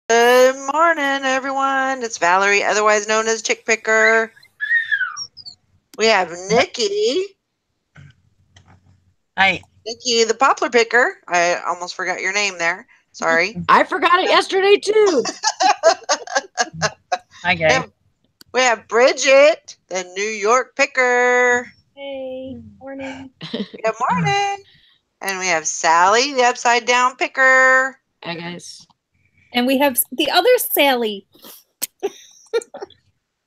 Good morning, everyone. It's Valerie, otherwise known as Chick Picker. We have Nikki. Hi. Nikki, the poplar picker. I almost forgot your name there. Sorry. I forgot it yesterday, too. Hi, guys. We have Bridget, the New York picker. Hey, morning. Good morning. And we have Sally, the upside down picker. Hi, guys. And we have the other Sally.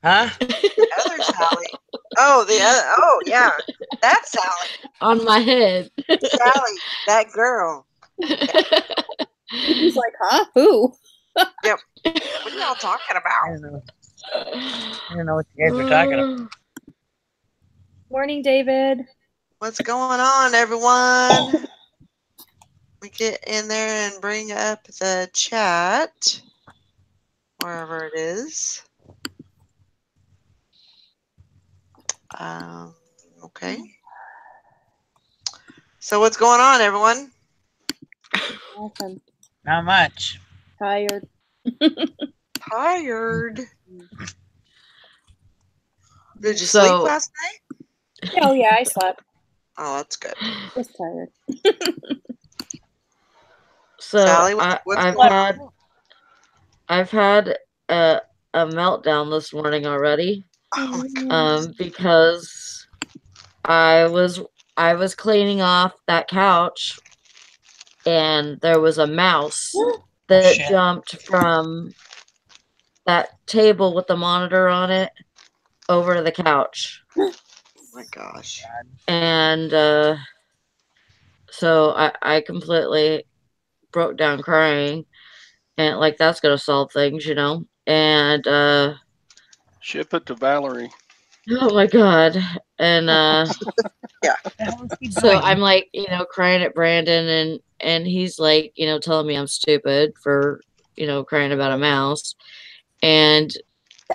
Huh? The other Sally. Oh, the other. Oh, yeah. That's Sally. On my head. Sally, that girl. He's like, huh? Who? Yep. What are y'all talking about? I don't know what you guys are talking about. Morning, David. What's going on, everyone? We get in there and bring up the chat, wherever it is. Okay. So what's going on, everyone? Awesome. Not much. Tired. Tired. Did you So- sleep last night? Oh, yeah, I slept. Oh, that's good. I was tired. So Sally, what's going on? I've had a meltdown this morning already. Oh my goodness. Because I was cleaning off that couch and there was a mouse that Shit. jumped from that table with the monitor on it over to the couch. Oh my gosh. And so I completely broke down crying, and like that's gonna solve things, you know. And Ship it to Valerie. oh my god. And so I'm like, you know, crying at Brandon, and he's like, you know, telling me I'm stupid for, you know, crying about a mouse. And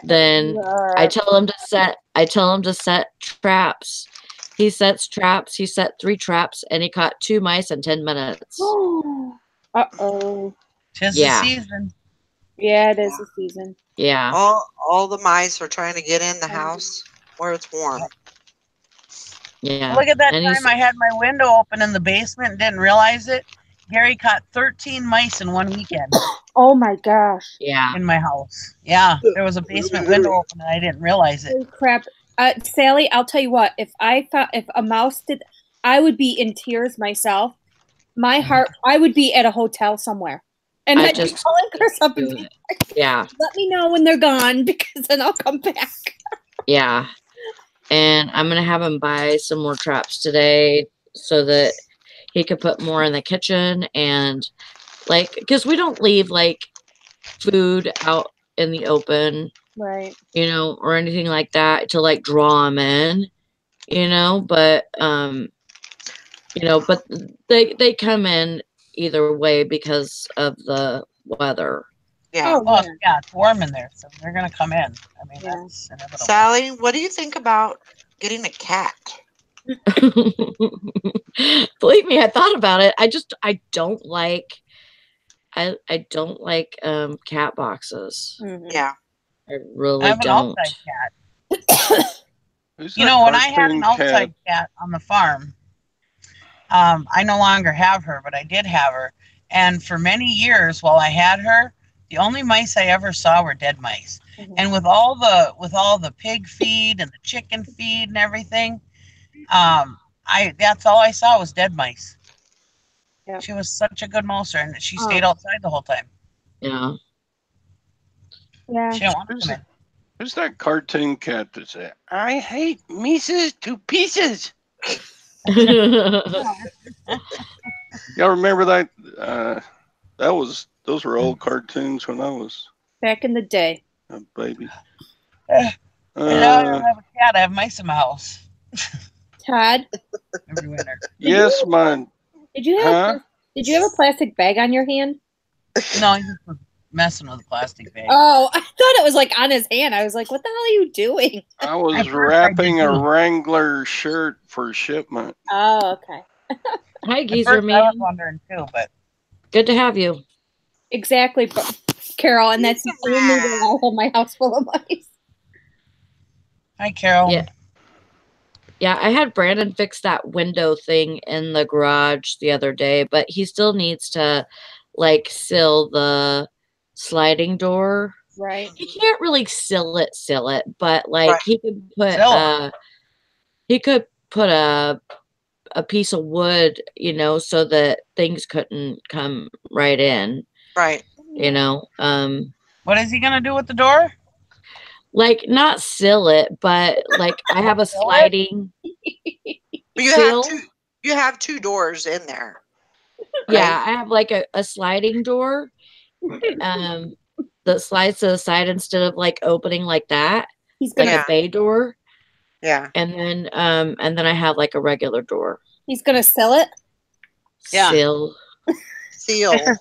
then I tell him to set traps. He sets traps. He set 3 traps, and he caught 2 mice in 10 minutes. Uh-oh. 'Tis Yeah. the season. Yeah, it is the season. Yeah. All the mice are trying to get in the house where it's warm. Yeah. Look at that And time I had my window open in the basement and didn't realize it. Gary caught 13 mice in one weekend Oh, my gosh. Yeah. in my house. Yeah, there was a basement window open and I didn't realize it. Holy crap. Sally, I'll tell you what. If a mouse did, I would be in tears myself. My heart, I would be at a hotel somewhere. And I I'd be just- calling Chris up and be, Yeah. let me know when they're gone because then I'll come back. Yeah. And I'm going to have him buy some more traps today so that he could put more in the kitchen, and like, because we don't leave like food out in the open, Right. you know, or anything like that to like draw them in, you know, but you know, but they come in either way because of the weather. Yeah. Oh, Well, yeah. yeah, it's warm in there, so they're going to come in. I mean, Yeah. that's inevitable. Sally, what do you think about getting a cat? Believe me, I thought about it. I don't like cat boxes. Mhm. Yeah. I really I have an don't. outside cat. Who's You that know, when I had cartoon an outside cat on the farm, I no longer have her, but I did have her. And for many years while I had her, the only mice I ever saw were dead mice. Mhm. And with all the pig feed and the chicken feed and everything, that's all I saw was dead mice. Yeah. She was such a good mouser, and she stayed outside the whole time. Yeah. Yeah. She didn't want to come in. Who's that cartoon cat that said, I hate Mises to pieces? Y'all remember that? Those were old cartoons when I was Back in the day. a baby. And now I don't have a cat. I have mice in my house Todd, every winter. Yes, mine. did you have a plastic bag on your hand? No, he just was messing with a plastic bag. Oh, I thought it was like on his hand. I was like, what the hell are you doing? I was At first I wrapping did a too. Wrangler shirt for shipment. Oh, okay. Hi, At Geezer first I was Man. wondering too, but Good to have you. Exactly. Carol, and that's the Come only way I'll hold my house full of mice. Hi, Carol. Yeah. Yeah, I had Brandon fix that window thing in the garage the other day, but he still needs to like seal the sliding door. Right. He can't really seal it, but like Right. he could put Seal a piece of wood, you know, so that things couldn't come right in, Right. you know. What is he gonna do with the door? Like not seal it, but like I have a Seal it? sliding But seal. you have two doors in there. Yeah, I have like a sliding door that slides to the side instead of like opening like that, He's like gonna Yeah. a bay door. Yeah. And then I have like a regular door. he's gonna sell it. Yeah. Seal. Seal. I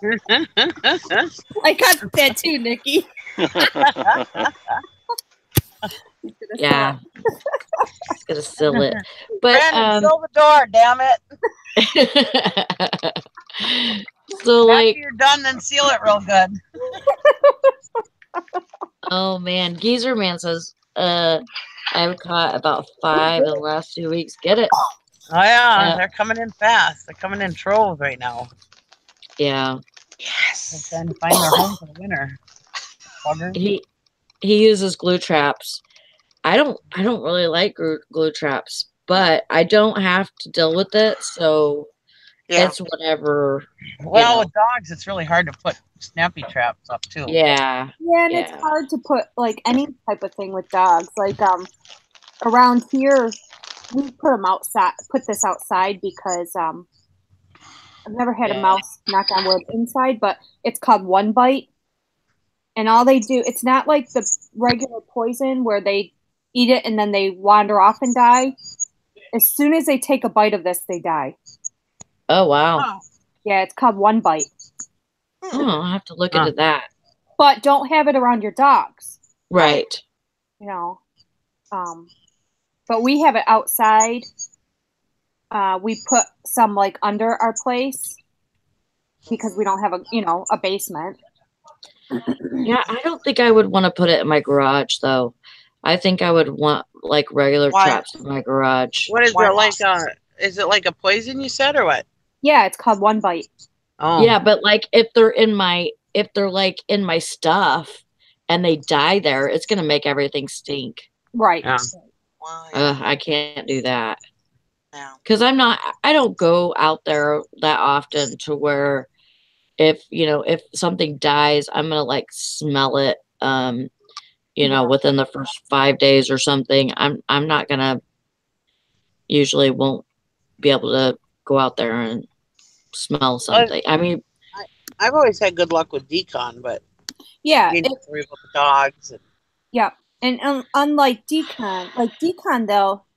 got that too, Nikki. He's gonna sell Yeah. It's gonna seal it. But Brandon, seal the door, damn it. so After like you're done, then seal it real good. oh man, Geezer Man says I've caught about 5 in the last 2 weeks. Get it? Oh yeah, they're coming in fast. They're coming in troves right now. Yeah. They're Yes. trying to find their home for the winter. Bugger. He uses glue traps. I don't really like glue traps, but I don't have to deal with it, so Yeah. it's whatever. Well, know. with dogs, it's really hard to put snappy traps up too. Yeah. Yeah, and it's hard to put like any type of thing with dogs. Like around here, we put them outside. Put this outside because I've never had a mouse, knock on wood, inside, but it's called one bite. And all they do, it's not like the regular poison where they eat it and then they wander off and die. As soon as they take a bite of this, they die. Oh wow. Oh. Yeah, it's called one bite. Oh, I'll have to look into that. But don't have it around your dogs. Right. You know. But we have it outside. We put some like under our place because we don't have a basement. Yeah, I don't think I would want to put it in my garage though. I think I would want like regular Why? traps in my garage. What is Why it like? Is it like a poison you said, or what? Yeah, it's called one bite. Oh, Yeah, but like if they're like in my stuff and they die there, it's gonna make everything stink. Right. Yeah. Wow. I can't do that. Yeah. Because I don't go out there that often to where if something dies, I'm gonna like smell it within the first 5 days or something. I'm not gonna usually won't be able to go out there and smell something. I mean, I've always had good luck with decon, but Yeah. you need to worry about the dogs. Yeah. And unlike decon,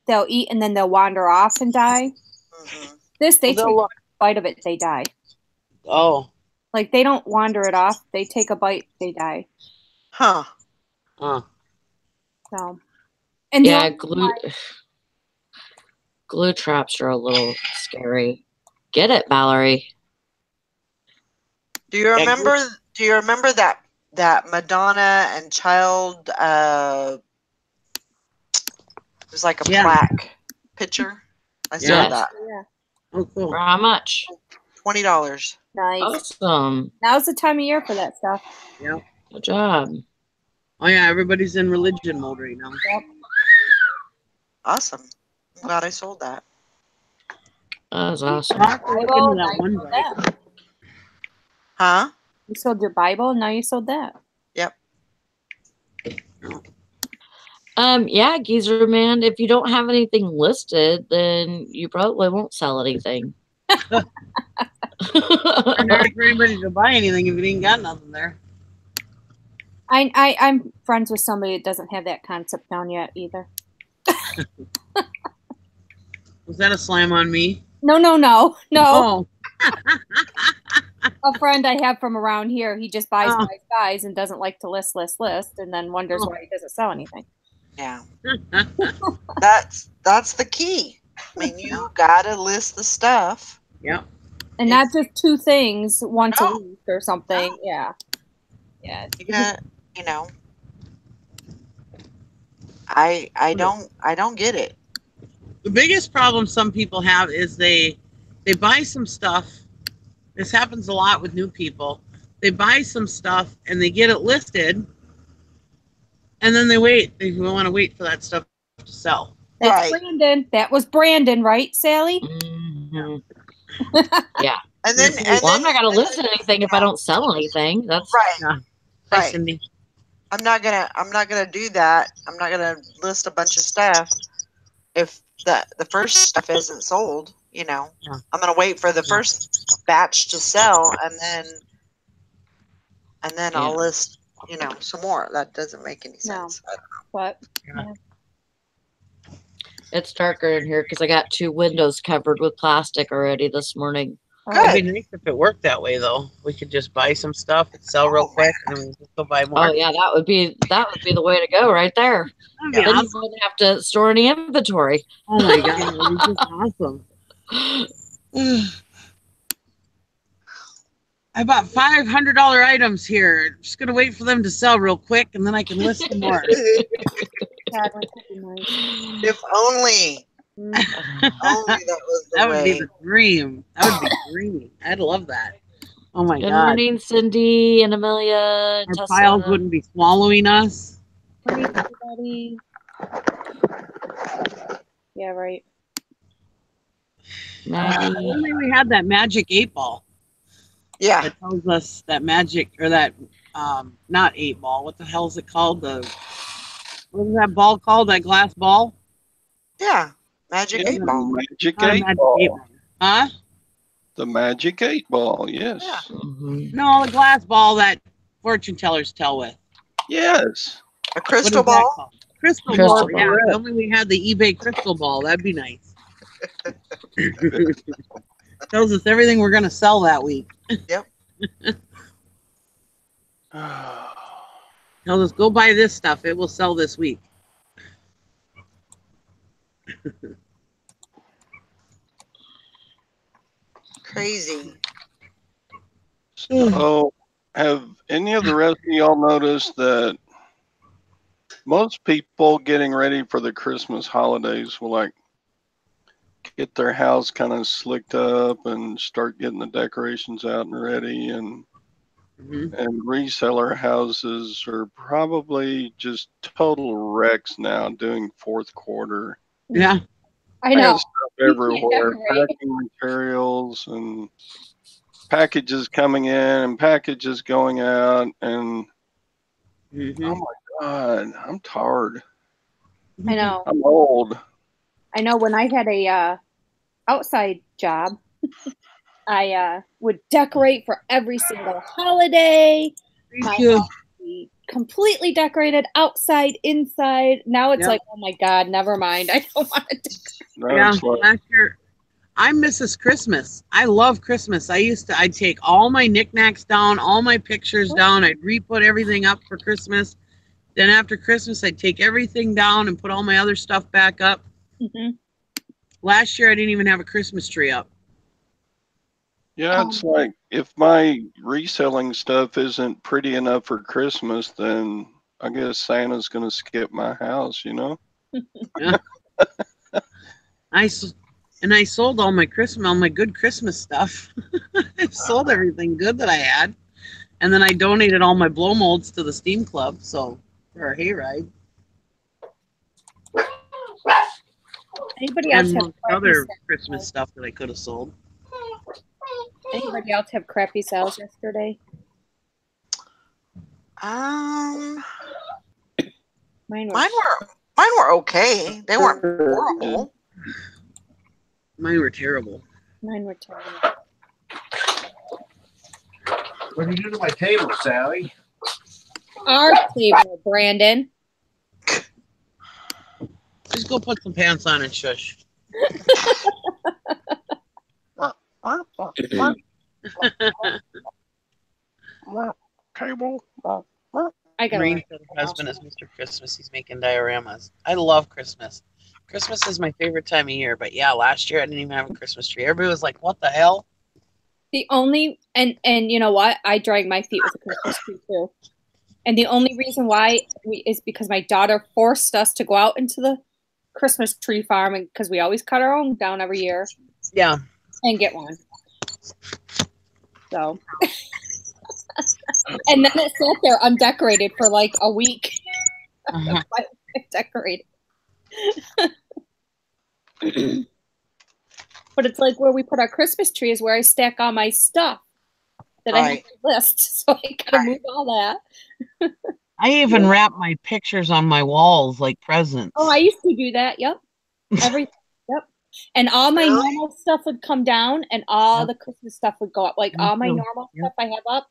they'll eat and then they'll wander off and die. Mhm. This, they Well, take they'll- a bite of it, they die. Oh, Like they don't wander it off. They take a bite, they die. Huh. So, and the yeah, only glue traps are a little scary. Get it, Valerie? Do you remember? Do you remember that Madonna and child? It was like a plaque picture. I saw Yes. that. Yeah. oh, cool. For how much? $20. Nice. Awesome. Now's the time of year for that stuff. Yeah. Good job. Oh yeah, everybody's in religion mode right now. Awesome. I'm glad I sold that. That was awesome. I'll have to look into Bible, that now one you sold bite. that. Huh? You sold your Bible, now you sold that. Yep. Yeah, Geezer Man, if you don't have anything listed, then you probably won't sell anything. And there's for anybody to buy anything if you ain't got nothing there. I'm friends with somebody that doesn't have that concept down yet either. Was that a slam on me? No. Oh, A friend I have from around here, he just buys, Oh. buys, and doesn't like to list, and then wonders Oh. why he doesn't sell anything. Yeah. That's the key. I mean, you gotta list the stuff. yeah. And not just 2 things once No. a week or something. No. Yeah. Yeah. You got, you know, I don't get it. The biggest problem some people have is they buy some stuff. This happens a lot with new people. They buy some stuff and they get it listed, and then they wait. They want to wait for that stuff to sell. That's Right. Brandon. That was Brandon, right, Sally? Mhm. Yeah. And then, Well, I'm not going to list anything if I don't sell anything. That's right. Yeah. Hi, Right. Cindy. I'm not gonna do that. I'm not gonna list a bunch of stuff if the first stuff isn't sold. You know, Yeah. I'm gonna wait for the first batch to sell, and then I'll list, you know, some more. That doesn't make any sense. I don't know. But Yeah. it's darker in here because I got 2 windows covered with plastic already this morning. It'd Good. be nice if it worked that way, though. We could just buy some stuff and sell real Oh, quick, and then we just go buy more. Oh yeah, that would be the way to go right there. That'd be Then you awesome. wouldn't have to store any inventory. Oh my god, that would be just awesome. I bought $500 items here. Just gonna wait for them to sell real quick, and then I can list some more. God, wouldn't that be nice? if only Mm. that was the That would way. be the dream. That would be dreamy. I'd love that. Oh my Good god. morning, Cindy and Amelia, Our Tessa. files wouldn't be swallowing us. Morning, everybody. Yeah, right. Maggie. Only we had that magic 8-ball Yeah. that tells us that magic, or that not 8-ball. What the hell is it called? What is that ball called? That glass ball? Yeah. Magic Yeah, 8-ball. Magic Not a 8 magic ball. 8-ball. Huh? The Magic 8 Ball. Yes. Yeah. Mhm. No, the glass ball that fortune tellers tell with. A Yes. What crystal is that ball. called? Crystal Crystal ball. Yeah. ball. If only we had the eBay crystal ball. That'd be nice. Tells us everything we're gonna sell that week. Yep. Tells us go buy this stuff. It will sell this week. Crazy. So, have any of the rest of y'all noticed that most people getting ready for the Christmas holidays will like get their house kind of slicked up and start getting the decorations out and ready, and reseller houses are probably just total wrecks now doing fourth quarter. Yeah. I know. got stuff everywhere, decorate. packing materials and packages coming in and packages going out, and oh my god, I'm tired. I know. I'm old. I know. When I had a outside job, I would decorate for every single holiday. Thank My you. house would be completely decorated outside, inside. Now it's Yep. like, oh my god, never mind. I don't want to decorate. Yeah, That's like, last year I misses Christmas. I love Christmas. I'd take all my knickknacks down, all my pictures down. I'd re-put everything up for Christmas. Then after Christmas, I'd take everything down and put all my other stuff back up. Mm-hmm. Last year, I didn't even have a Christmas tree up. yeah, it's like if my reselling stuff isn't pretty enough for Christmas, then I guess Santa's gonna skip my house, you know? I sold all my good Christmas stuff. I sold everything good that I had, and then I donated all my blow molds to the Steam Club, so for a hayride. Anybody else And have most crappy other sales? Christmas stuff that I could have sold. Anybody else have crappy sales yesterday? Mine Mine were okay. They weren't horrible. Mine were terrible. were terrible. What did you do to my table, Sally? Our table, Brandon. Just go put some pants on and shush. Table. I got Green said her husband is Mr. Christmas. He's making dioramas. I love Christmas. Christmas is my favorite time of year. But yeah, last year I didn't even have a Christmas tree. Everybody was like, "What the hell?" the only and you know what? I drag my feet with a Christmas tree too. And the only reason why is because my daughter forced us to go out into the Christmas tree farm, and because we always cut our own down every year. Yeah. And get one. So. And then it sat there undecorated for like a week. Decorated. But it's like where we put our Christmas tree is where I stack all my stuff that I have to list. So I gotta move all that. I even wrap my pictures on my walls like presents. Oh, I used to do that. Yep. Yep. And all my normal stuff would come down, and all the Christmas stuff would go up. Like all my normal stuff I have up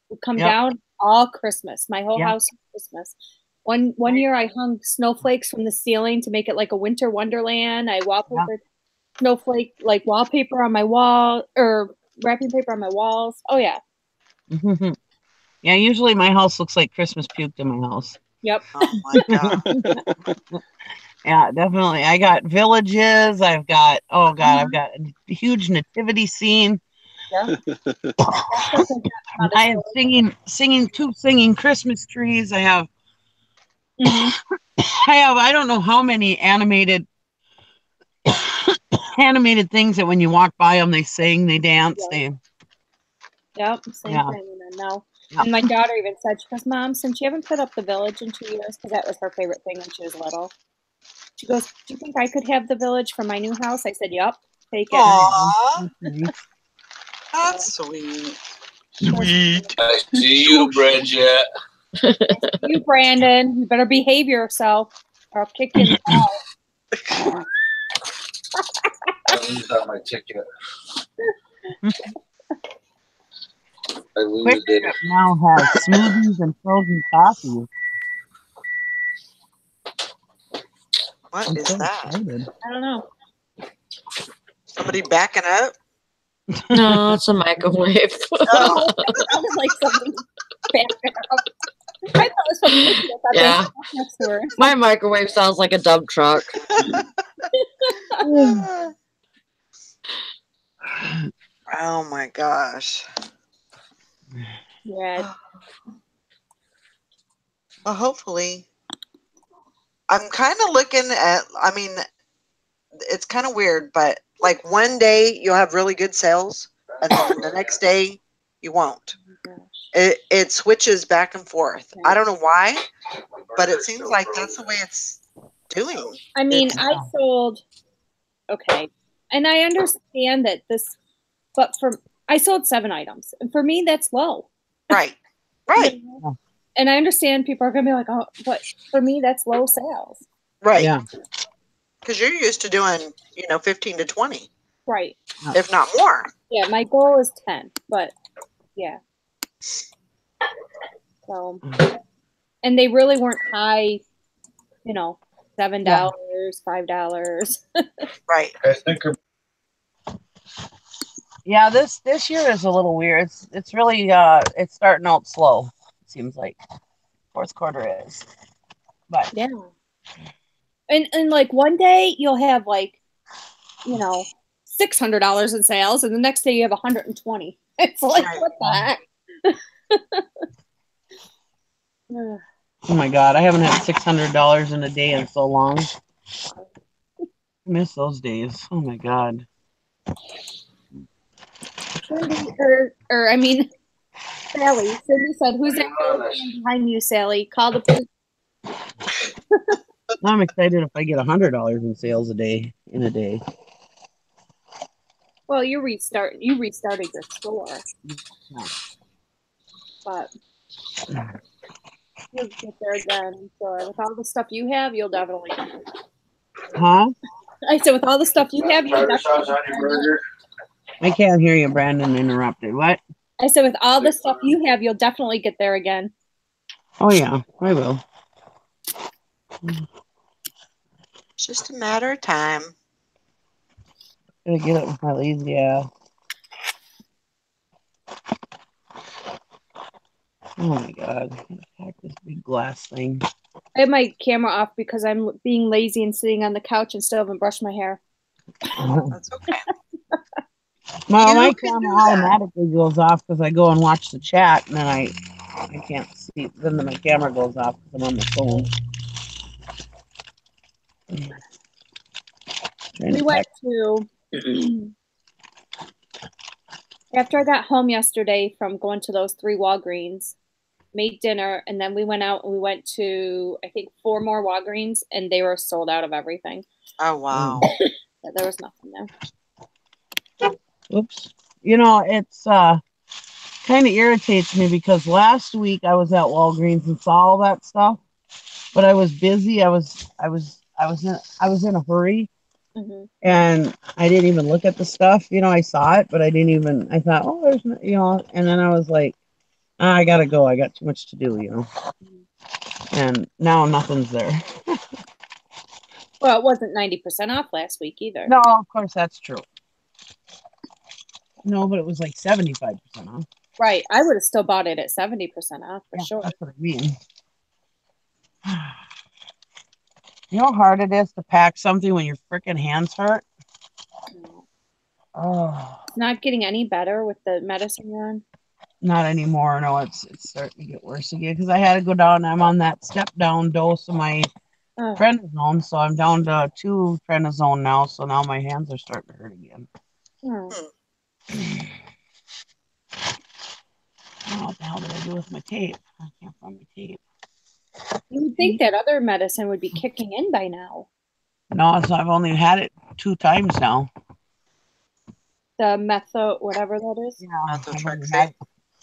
would come down. All Christmas. My whole house was Christmas. One year I hung snowflakes from the ceiling to make it like a winter wonderland. I wallpapered snowflake like wallpaper on my wall, or wrapping paper on my walls. Oh yeah. Yeah, usually my house looks like Christmas puked in my house. Yep. Oh my God. Yeah, definitely. I got villages. I've got I've got a huge nativity scene. Yeah. I have two singing Christmas trees. I have I don't know how many animated things that when you walk by them, they sing, they dance, Same thing. No. Yeah. And my daughter even said, she goes, Mom, since you haven't put up the village in 2 years, because that was her favorite thing when she was little. She goes, do you think I could have the village for my new house? I said, yep, take it. Aww. That's sweet. Sweet. I see you, Bridget. You, Brandon, you better behave yourself, or I'll kick you in the mouth. I lose on my ticket. I lose Quick it. Trip now has smoothies and frozen coffee. What I'm is so that? excited. I don't know. Somebody backing up? No, it's a microwave. Oh. It sounded like something backing up. I thought it was something. Yeah. Next to her. My microwave sounds like a dump truck. Oh my gosh. Yeah. Well, hopefully. I'm kind of looking at, I mean, it's kind of weird, but like one day you'll have really good sales, and then the next day you won't. It switches back and forth. I don't know why, but it seems like that's the way it's doing. I mean, I sold, okay, and I understand that this, but I sold 7 items, and for me, that's low. Right. Right. And I understand people are going to be like, oh, but for me, that's low sales. Right. Yeah. Because you're used to doing, 15 to 20. Right. If not more. Yeah, my goal is 10, but yeah. So, and they really weren't high, $7, $5. Right. I think Yeah, this year is a little weird. It's really it's starting out slow. It seems like fourth quarter is, but yeah. And like one day you'll have like, $600 in sales, and the next day you have 120. It's like, what the heck? Oh my God, I haven't had $600 in a day in so long. I miss those days. Oh my God. Cindy, Sally. Cindy said, "Who's that behind you, Sally? Call the police." I'm excited if I get $100 in sales in a day. Well, you restarted your store, but you'll get there again. I'm sure. With all the stuff you have, you'll definitely. Huh? I said, with all the stuff you have, you'll definitely. I can't hear you, Brandon. Interrupted. What? I said, with all the stuff you have, you'll definitely get there again. Oh yeah, I will. It's just a matter of time. Gonna get it with my leads, yeah. Oh my God. Pack this big glass thing. I have my camera off because I'm being lazy and sitting on the couch and still haven't brushed my hair. That's okay. Well, my camera automatically goes off because I go and watch the chat, and then I can't see. Then my camera goes off because I'm on my phone. We went to after I got home yesterday from going to those 3 Walgreens, made dinner, and then we went out and we went to I think 4 more Walgreens, and they were sold out of everything. Oh wow. Yeah, there was nothing there. Oops. You know, it's kind of irritates me because last week I was at Walgreens and saw all that stuff, but I was busy. I was in a hurry, and I didn't even look at the stuff. You know, I saw it, but I didn't even. I thought, oh, there's no, you know, and then I was like, I gotta go. I got too much to do, you know, and now nothing's there. Well, it wasn't 90% off last week either. No, of course that's true. No, but it was like 75% off. Right. I would have still bought it at 70% off for sure. That's what I mean. You know how hard it is to pack something when your freaking hands hurt? Oh. It's not getting any better with the medicine you're on? Not anymore. No, it's starting to get worse again because I had to go down. I'm on that step down dose of my prednisone, so I'm down to 2 prednisone now. So now my hands are starting to hurt again. Oh. What the hell did I do with my tape? I can't find my tape. You would think that other medicine would be kicking in by now. No, so I've only had it 2 times now. The metho, whatever that is?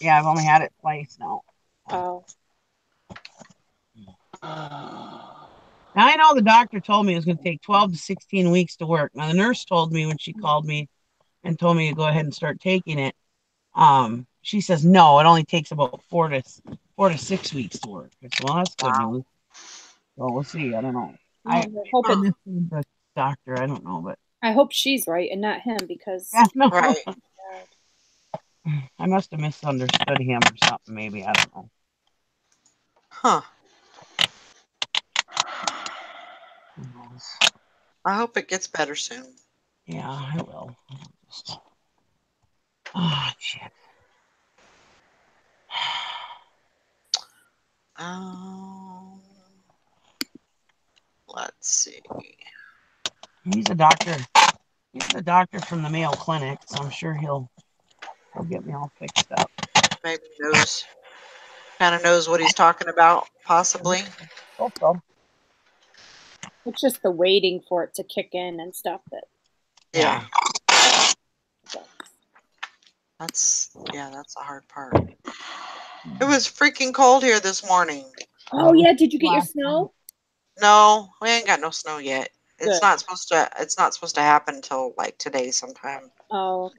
Yeah, I've only had it twice now. Oh. Now I know the doctor told me it was going to take 12 to 16 weeks to work. Now the nurse told me when she called me and told me to go ahead and start taking it. She says no, it only takes about 4 to 6 weeks to work. I said, well, that's good news. So we'll see. I don't know. I hope it's the doctor. I don't know, but I hope she's right and not him because right. I must have misunderstood him or something. Maybe I don't know. Huh. I hope it gets better soon. Yeah, I will. Oh, shit. Let's see. He's a doctor. He's the doctor from the Mayo Clinic, so I'm sure he'll get me all fixed up. Maybe kind of knows what he's talking about, possibly. Hope so. It's just the waiting for it to kick in and stuff that. Yeah. That's the hard part. It was freaking cold here this morning. Oh yeah, did you get your snow? No, we ain't got no snow yet. It's not supposed to happen until like today sometime. Oh, okay.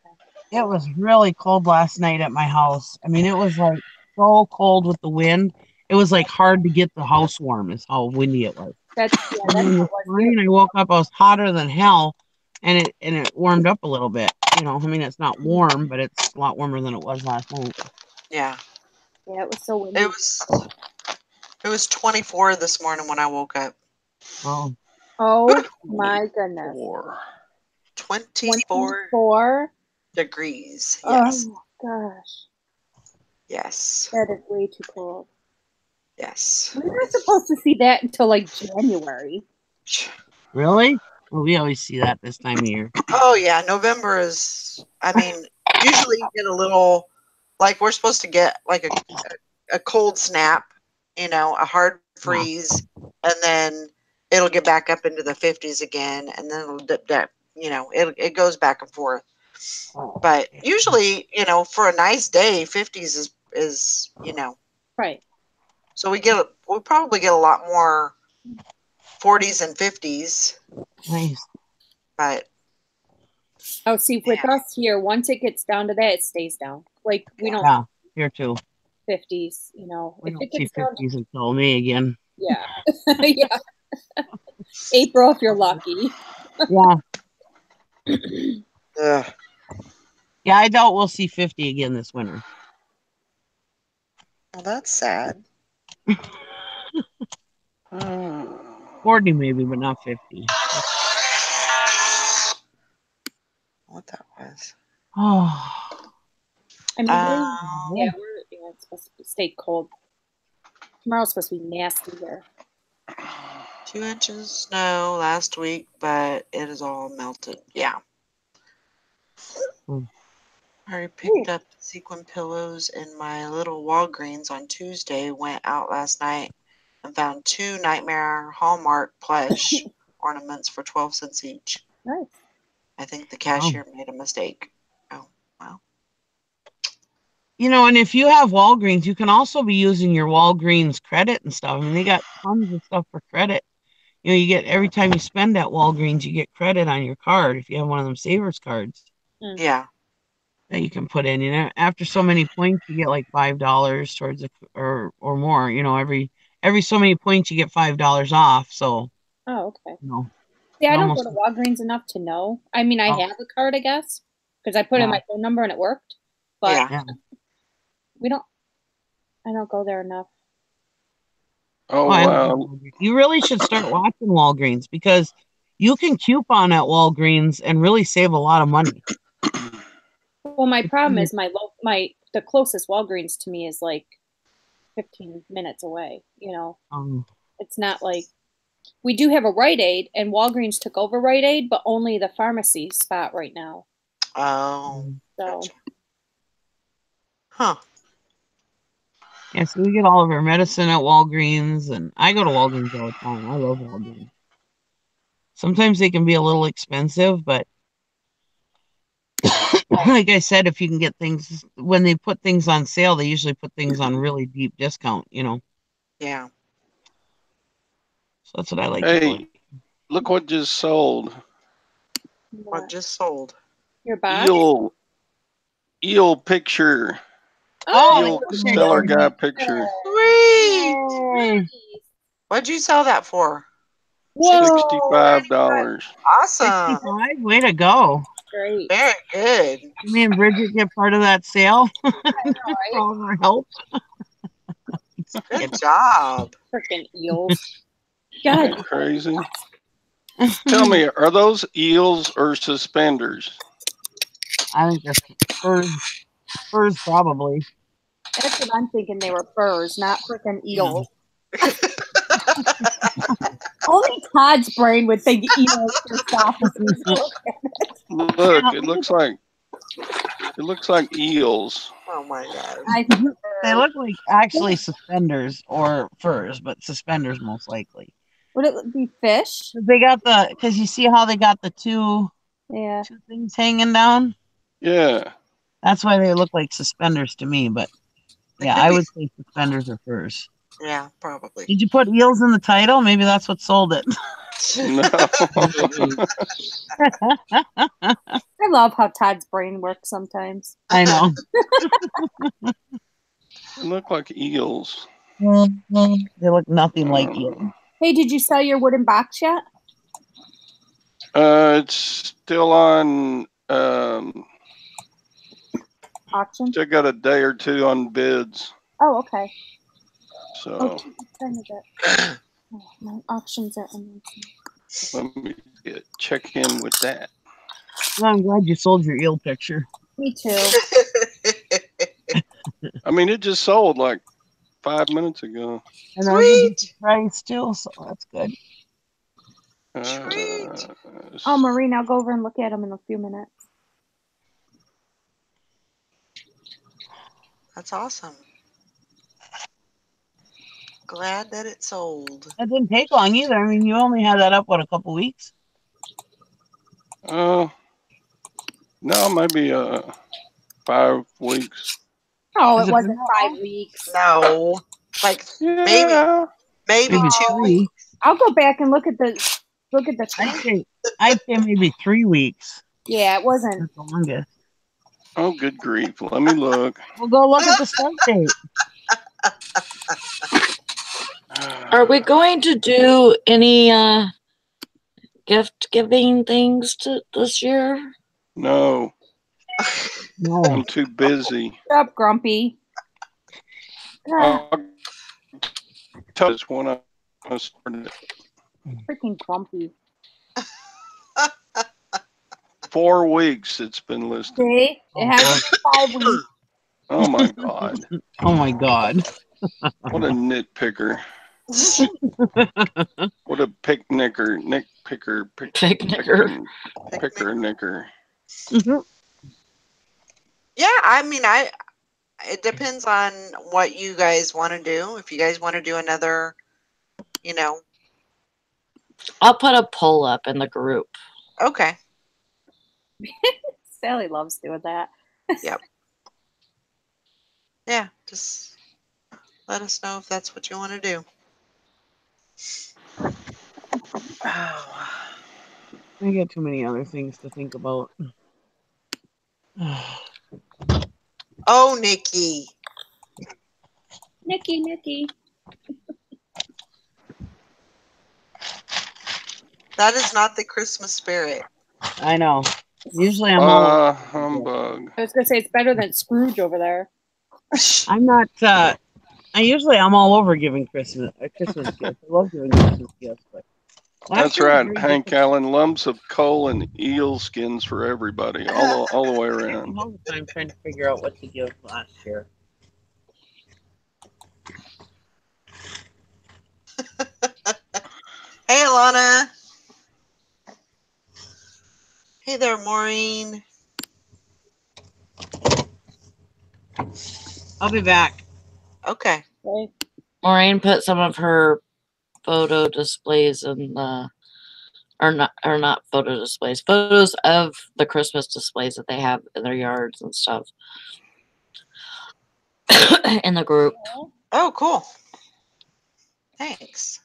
It was really cold last night at my house. I mean, it was like so cold with the wind. It was like hard to get the house warm. Is how windy it was. That's this morning I woke up. I was hotter than hell, and it warmed up a little bit. You know, I mean, it's not warm, but it's a lot warmer than it was last night. Yeah. Yeah, it was so windy. It was 24 this morning when I woke up. Oh my goodness. 24 degrees. Yes. Oh gosh. Yes. That is way too cold. Yes. We're not supposed to see that until like January. Really? Well, we always see that this time of year. Oh yeah, November is. I mean, usually you get a little, like we're supposed to get like a cold snap, you know, a hard freeze, and then it'll get back up into the 50s again, and then it'll dip. You know, it goes back and forth. But usually, you know, for a nice day, 50s is you know. Right. So we probably get a lot more 40s and 50s. Nice. But see, with us here, once it gets down to that, it stays down. Like we don't. Yeah, here too. 50s, you know. We don't see 50s until May again. Yeah. Yeah. April, if you're lucky. Yeah. Yeah, I doubt we'll see 50 again this winter. Well, that's sad. 40 maybe, but not 50. What that was? Oh. I mean, it's supposed to stay cold. Tomorrow's supposed to be nasty here. 2 inches of snow last week, but it is all melted. Yeah. Hmm. I already picked up sequin pillows in my little Walgreens on Tuesday. Went out last night and found 2 Nightmare Hallmark plush ornaments for 12 cents each. Nice. I think the cashier made a mistake. Oh, well. You know, and if you have Walgreens, you can also be using your Walgreens credit and stuff. I mean, they got tons of stuff for credit. You know, you get every time you spend at Walgreens, you get credit on your card if you have one of them savers cards Yeah. that you can put in. You know, after so many points, you get like $5 towards a, or more. You know, every so many points, you get $5 off. So, Oh, okay. you know, Yeah, I it don't go almost to Walgreens enough to know. I mean, I have a card, I guess, because I put in my phone number and it worked. But Yeah. yeah. we don't. I don't go there enough. Oh, I love wow. Walgreens. You really should start watching Walgreens because you can coupon at Walgreens and really save a lot of money. Well, my problem is the closest Walgreens to me is like 15 minutes away. You know, it's not like we do have a Rite Aid, and Walgreens took over Rite Aid, but only the pharmacy spot right now. Oh. So, Gotcha. Huh. Yeah, so we get all of our medicine at Walgreens, and I go to Walgreens all the time. I love Walgreens. Sometimes they can be a little expensive, but like I said, if you can get things, when they put things on sale, they usually put things on really deep discount, you know. Yeah. So that's what I like to go. Hey, look what just sold. What just sold? Your box? Eel picture. Oh, Eel stellar guy picture. Sweet. What'd you sell that for? $65. Awesome. 65? Way to go. Great. Very good. Me and Bridget get part of that sale for all of our help. Good job. Freaking eels. Isn't God. that crazy? Tell me, are those eels or suspenders? I think they're furs probably. That's what I'm thinking. They were furs, not freaking eels. Only Todd's brain would think eels for sausages. Look, it looks like eels. Oh my god. They look like actually suspenders or furs, but suspenders most likely. Would it be fish? They got because you see how they got the two things hanging down? Yeah. That's why they look like suspenders to me, but yeah, I would say suspenders or furs. Yeah, probably. Did you put eels in the title? Maybe that's what sold it. No. I love how Todd's brain works sometimes. I know. They look like eels. They look nothing like eels. Hey, did you sell your wooden box yet? It's still on. Auction? Still got a day or two on bids. Oh, okay. So what time is it? Oh, my auction's at let me check in with that. Well, I'm glad you sold your eel picture. Me too. I mean, it just sold like 5 minutes ago. And sweet price still, so that's good. Sweet. Oh, Maureen, I'll go over and look at them in a few minutes. That's awesome. Glad that it sold. That didn't take long either. I mean, you only had that up, what, a couple weeks? No, maybe 5 weeks. Oh, it wasn't 5 weeks. No, like maybe 2 weeks. I'll go back and look at the. I'd say maybe 3 weeks. Yeah, it wasn't. That's the longest. Oh, good grief! Let me look. We'll go look at the start date. Are we going to do any gift giving things this year? No. No. I'm too busy. Shut up, Grumpy. I'll tell this when I started. Freaking Grumpy. 4 weeks it's been listed. See? It hasn't been 5 weeks. Oh my God. Oh my God. What a nitpicker. What a picnicker. Picker. Picnicker. Picker nicker. Yeah, I mean, it depends on what you guys want to do. If you guys want to do another, you know, I'll put a poll up in the group. okay. Sally loves doing that. Yep. Yeah, just let us know if that's what you want to do. Oh. I got too many other things to think about. Oh, Nikki. Nikki. That is not the Christmas spirit. I know. Usually I'm all. Humbug. I was gonna say it's better than Scrooge over there. I'm not. I'm all over giving Christmas gifts. I love giving Christmas gifts, but last That's year was right, very Hank different. Allen. Lumps of coal and eel skins for everybody, all the way around. I'm all the time trying to figure out what to give last year. Hey, Alana. Hey there, Maureen. I'll be back. Okay. Right? Maureen put some of her photo displays in the, or not photo displays, photos of the Christmas displays that they have in their yards and stuff in the group. Oh, cool. Thanks.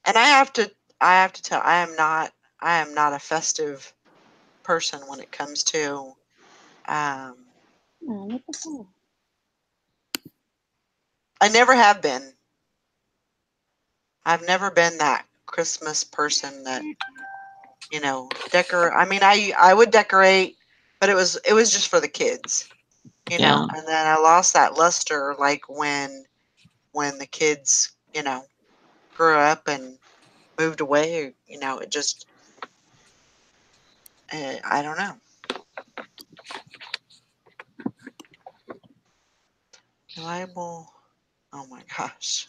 And I have to tell, I am not a festive person when it comes to Oh, look at that. I never have been. I've never been that Christmas person that, decorate. I mean, I would decorate, but it was just for the kids, Yeah. And then I lost that luster, like when the kids, grew up and moved away. It just, I don't know. Reliable. Oh my gosh.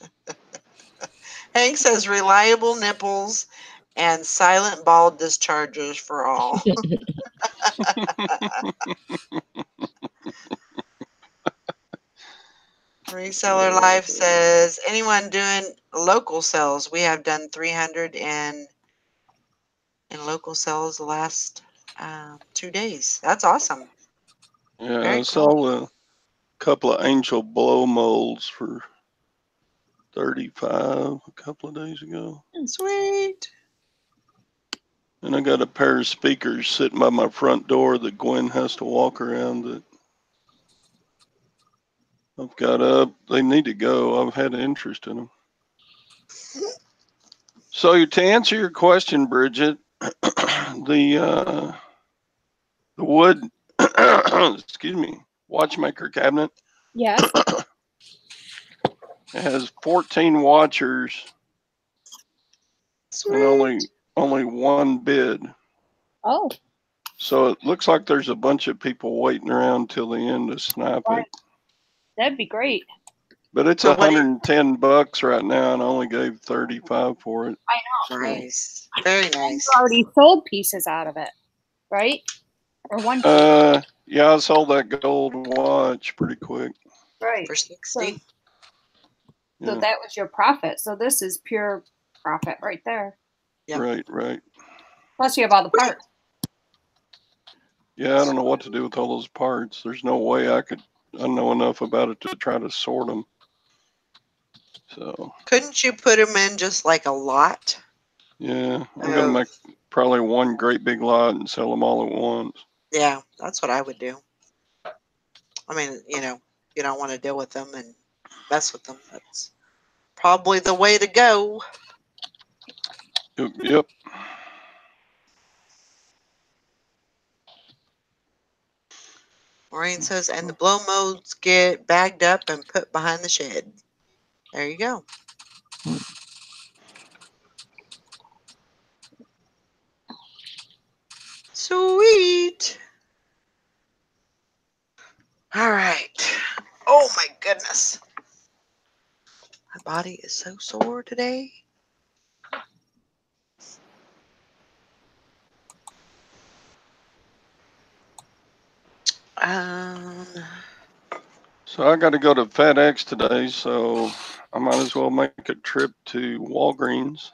Hank says reliable nipples and silent ball discharges for all. Reseller Life says, anyone doing local sales? We have done 300 in local sales the last 2 days. That's awesome. Yeah, Very I cool. saw a couple of angel blow molds for 35 a couple of days ago. Sweet. And I got a pair of speakers sitting by my front door that Gwen has to walk around that I've got up. They need to go. I've had interest in them. So to answer your question, Bridget, the wood, excuse me, watchmaker cabinet, Yes. it has 14 watchers Sweet. and only one bid. Oh. So it looks like there's a bunch of people waiting around till the end to snap Right. it. That'd be great. But it's So what do you- $110 right now, and I only gave 35 for it. I know. Right? Nice. Very And nice. you already sold pieces out of it, right? Or one. Yeah, I sold that gold watch pretty quick. Right. For 60. So Yeah. that was your profit. So this is pure profit right there. Yep. Right. Plus you have all the parts. Yeah, I don't know what to do with all those parts. There's no way I know enough about it to try to sort them. So. Couldn't you put them in just like a lot? Yeah, I'm gonna make probably one great big lot and sell them all at once. Yeah, that's what I would do. I mean, you don't want to deal with them and mess with them. That's probably the way to go. Yep. Maureen says, and the blow molds get bagged up and put behind the shed. There you go. Sweet. All right. Oh my goodness. My body is so sore today. So I got to go to FedEx today, so I might as well make a trip to Walgreens.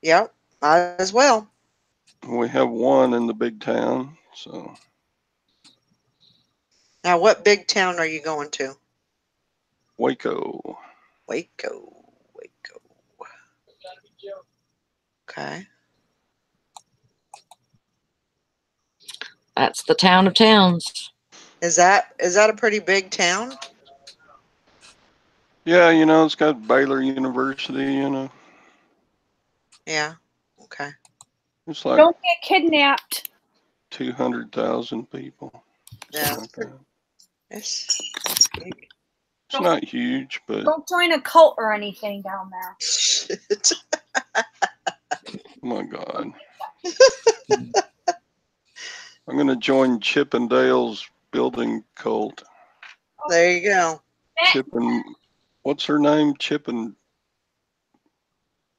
Yep, might as well. We have one in the big town, so. Now, what big town are you going to? Waco. Waco. Okay. That's the town of towns. Is that a pretty big town? Yeah, it's got Baylor University, Yeah. Okay. It's like Don't get kidnapped. 200,000 people. Yeah. Like that. It's big. It's not huge, but Don't join a cult or anything down there. Shit. oh my God. I'm going to join Chip and Dale's building cult. There you go. Chip and, what's her name? Chip and,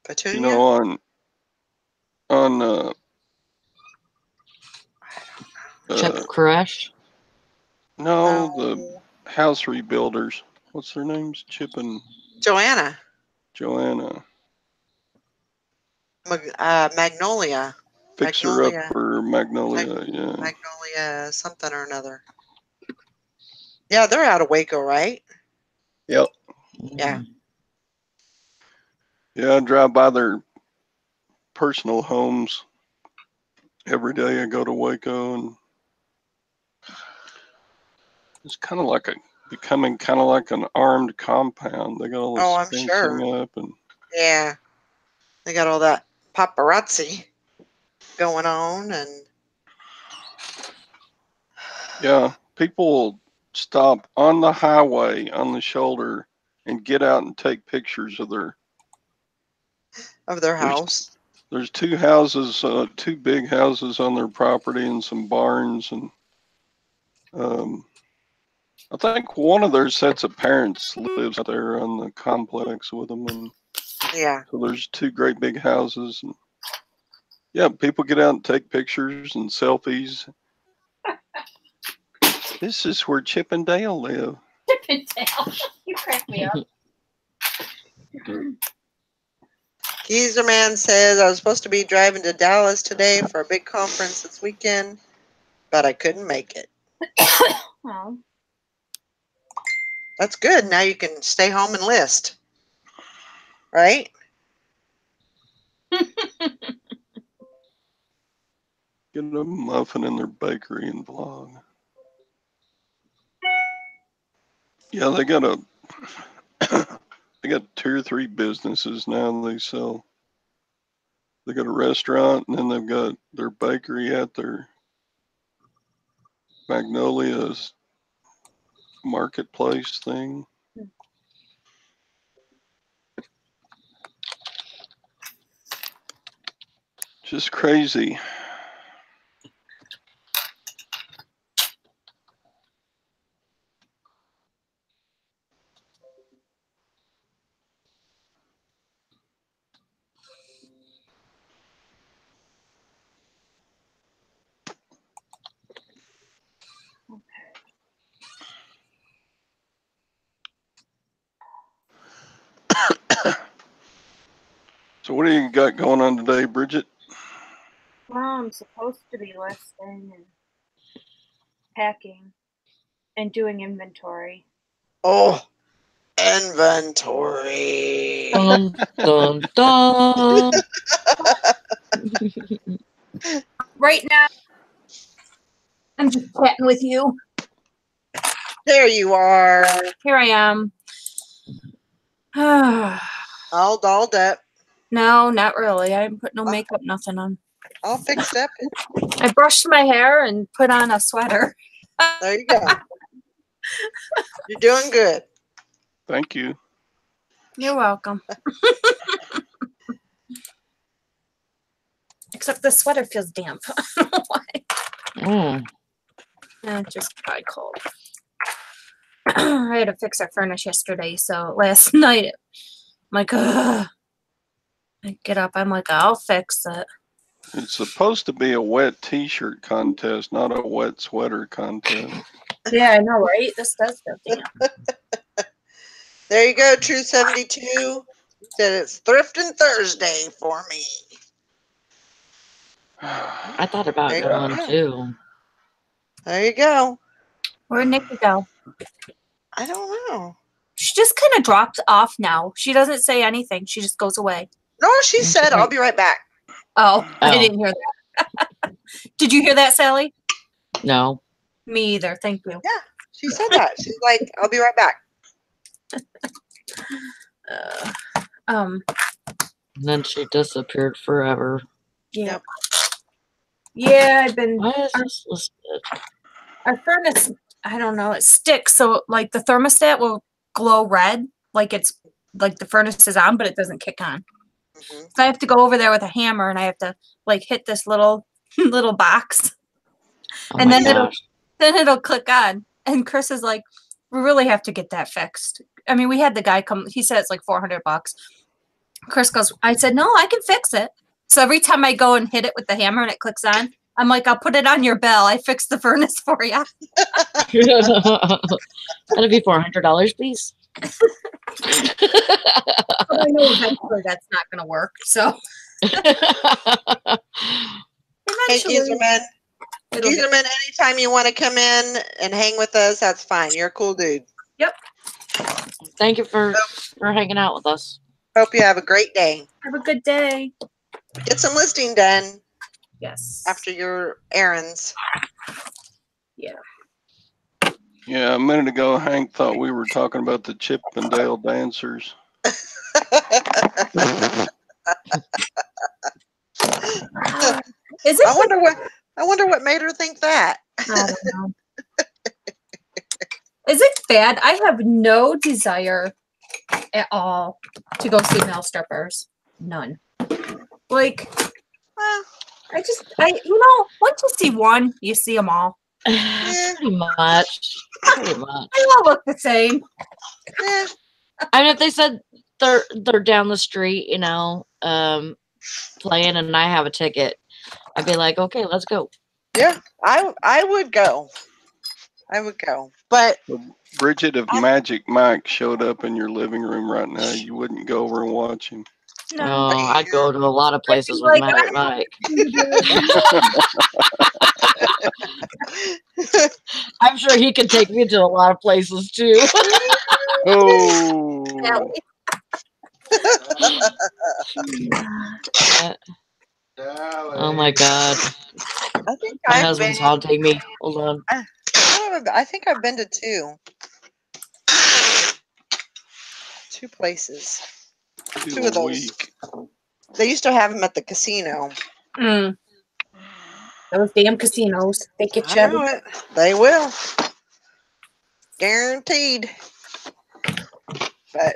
Petunia? on Chip Crush. no, the house rebuilders. What's their names? Chip and Joanna. Joanna. Magnolia. Fixer Upper Magnolia, yeah. Magnolia something or another. Yeah, they're out of Waco, right? Yep. Yeah. Yeah, I drive by their personal homes every day. I go to Waco, and it's kind of like becoming kind of like an armed compound. They got all this I'm fencing sure. up, and Yeah. They got all that paparazzi going on, and yeah, people stop on the highway on the shoulder and get out and take pictures of their house. There's two houses, two big houses on their property, and some barns, and I think one of their sets of parents lives out there on the complex with them, and Yeah. so there's two great big houses, and yeah, people get out and take pictures and selfies. This is where Chip and Dale live. Chip and Dale. You crack me up. Geezer Man says, I was supposed to be driving to Dallas today for a big conference this weekend, but I couldn't make it. Oh. That's good. Now you can stay home and list. Right? Get a muffin in their bakery and vlog. Yeah, they got they got 2 or 3 businesses now. They got a restaurant, and then they've got their bakery at their Magnolia's marketplace thing. Just crazy. So what do you got going on today, Bridget? Well, I'm supposed to be listing and packing and doing inventory. Oh, inventory. Dun, dun, dun. Right now, I'm just chatting with you. There you are. Here I am. All dolled up. No, not really. I didn't put no makeup, nothing on. All fixed up. I brushed my hair and put on a sweater. There you go. You're doing good. Thank you. You're welcome. Except the sweater feels damp. I don't know why. Mm. Just probably cold. I had to fix our furnace yesterday, so last night, I'm like, ugh. I get up, I'm like, I'll fix it. It's supposed to be a wet T-shirt contest, not a wet sweater contest. Yeah, I know, right? This does go damn. There you go, True 72. Said it's Thrifting Thursday for me. I thought about There you going go. too. There you go. Where'd Nikki go? I don't know. She just kind of drops off now. She doesn't say anything. She just goes away. No, she said, I'll be right back. Oh, I Oh. didn't hear that. Did you hear that, Sally? No. Me either. Thank you. Yeah, she said that. She's like, I'll be right back. And then she disappeared forever. Yeah. Yep. Yeah, I've been. Why is this listed? Our furnace, I don't know, it sticks. So, like, the thermostat will glow red, like it's like the furnace is on, but it doesn't kick on. Mhm. So I have to go over there with a hammer, and I have to like hit this little little box, Oh and my then gosh. it'll click on. And Chris is like, "We really have to get that fixed." I mean, we had the guy come. He said it's like $400. Chris goes, I said, "No, I can fix it." So every time I go and hit it with the hammer and it clicks on, I'm like, "I'll put it on your bill. I fixed the furnace for you." That'll be $400, please. But I know eventually that's not going to work. So Hey, eventually, Geezerman. it'll get. Geezerman, anytime you want to come in and hang with us, that's fine. You're a cool dude. Thank you for hanging out with us. Hope you have a great day. Have a good day. Get some listing done Yes. after your errands. Yeah, a minute ago, Hank thought we were talking about the Chip and Dale dancers. Is it? I wonder what made her think that. I don't know. Is it bad? I have no desire at all to go see male strippers. None. Like, Well, once you see one, you see them all. Pretty much. Pretty much. They all look the same. yeah. I mean, if they said they're down the street, playing, and I have a ticket, I'd be like, okay, let's go. Yeah, I would go. I would go. But Bridget, if Magic Mike showed up in your living room right now, you wouldn't go over and watch him. No. Oh, I'd go to a lot of places with Like, Magic Mike. I'm sure he could take me to a lot of places too. Oh, Oh my god. I think My I've husband's been. haunting me. Hold on. I think I've been to two places. Two of those. week. They used to have them at the casino. Those damn casinos. They get I you. know it. They will. Guaranteed. But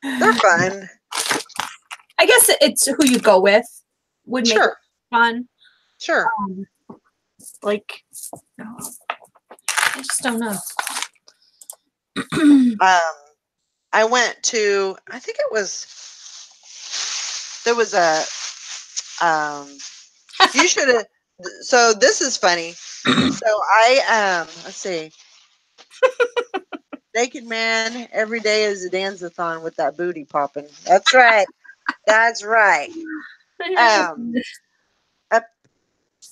they're fun. I guess it's who you go with would make it Sure. fun. Sure. Like, I just don't know. I went to, I think it was, there was a, you should have, so this is funny. So let's see. Naked man, every day is a dance-a-thon with that booty popping. That's right. That's right. Up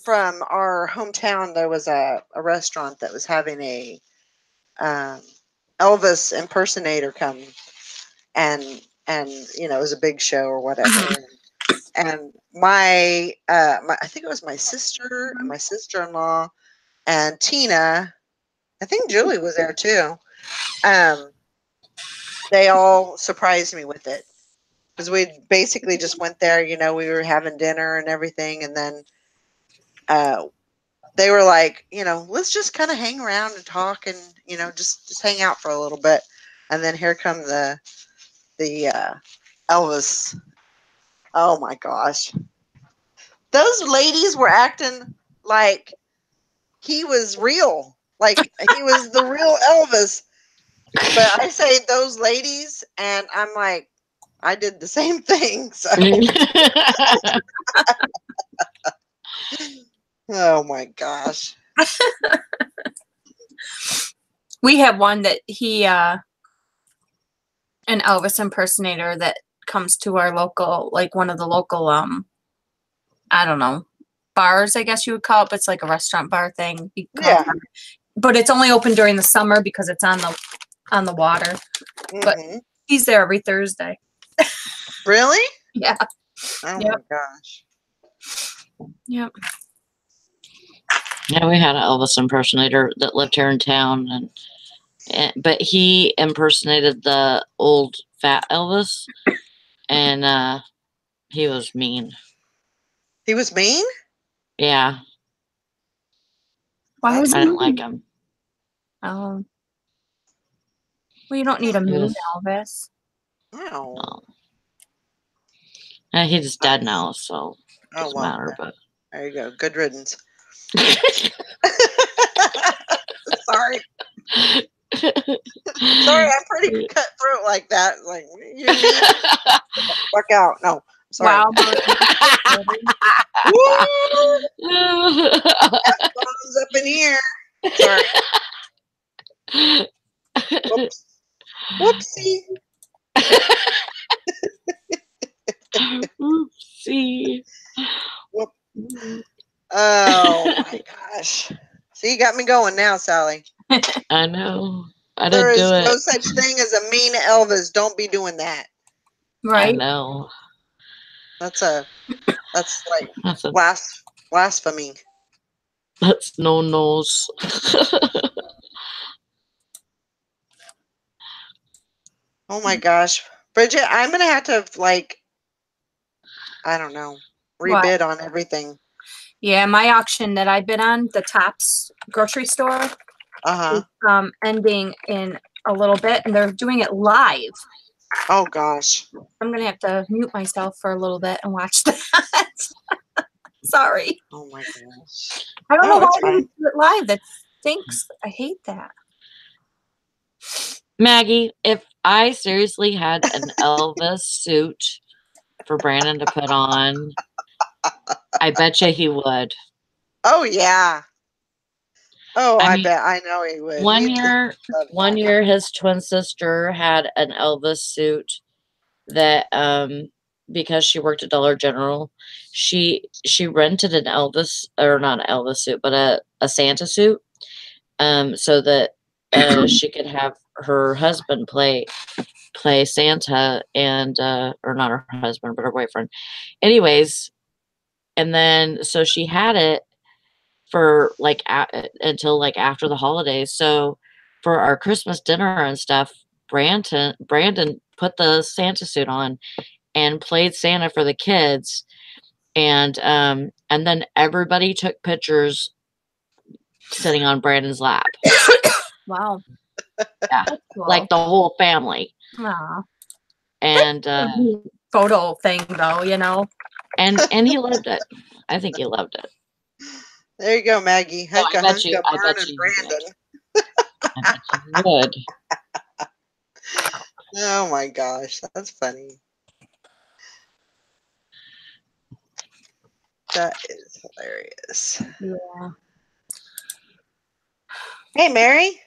from our hometown, there was a restaurant that was having a Elvis impersonator come, and it was a big show or whatever. And my I think it was my sister and my sister-in-law and Tina. I think Julie was there too. They all surprised me with it because we basically just went there. We were having dinner and everything, and then they were like, let's just kind of hang around and talk and just hang out for a little bit. And then here come the Elvis. Oh my gosh, those ladies were acting like he was real. Like he was the real Elvis. But I say those ladies, and I'm like, I did the same thing. So, oh my gosh. We have one that he an Elvis impersonator that comes to our local, like one of the local I don't know, bars, I guess you would call it, but it's like a restaurant bar thing. Yeah. But it's only open during the summer because it's on the water. But he's there every Thursday. Really? Yeah. Oh my gosh. Yep. Yeah, we had an Elvis impersonator that lived here in town, but he impersonated the old fat Elvis, and he was mean. He was mean? Yeah. Why was I didn't like him. Oh. Well, you don't need a mean Elvis. No. He's dead now, so it doesn't matter. But there you go. Good riddance. Sorry. Sorry, I'm pretty cutthroat like that. Like, you mean? Fuck out. No. Sorry. Wow. F-bombs up in here. Sorry. Whoops. Whoopsie. Oopsie. Whoop. Oh my gosh. See, you got me going now, Sally. I know. There is no such thing as a mean Elvis. Don't be doing that. Right. I know. That's like blasphemy. That's no-nos. Oh my gosh. Bridget, I'm going to have to, like, I don't know, rebid on everything. Yeah, my auction that I bid on, the Tops grocery store, is ending in a little bit, and they're doing it live. Oh gosh. I'm going to have to mute myself for a little bit and watch that. Sorry. Oh my gosh. I don't know why they do it live. That stinks. I hate that. Maggie, if I seriously had an Elvis suit for Brandon to put on, I bet you he would. Oh yeah. Oh, I bet. I know he would. One year, his twin sister had an Elvis suit that, because she worked at Dollar General, she rented an Elvis, or not an Elvis suit, but a Santa suit, so that she could have her husband play Santa, and or not her husband, but her boyfriend. Anyways, and then so she had it for like until like after the holidays. So for our Christmas dinner and stuff, Brandon put the Santa suit on and played Santa for the kids, and then everybody took pictures sitting on Brandon's lap. Wow. Yeah, cool. Like the whole family. Aww. And photo thing though, you know. And he loved it. I think he loved it. There you go, Maggie. I bet you Brandon. I bet you would. Oh my gosh, that's funny. That is hilarious. Yeah. Hey, Mary.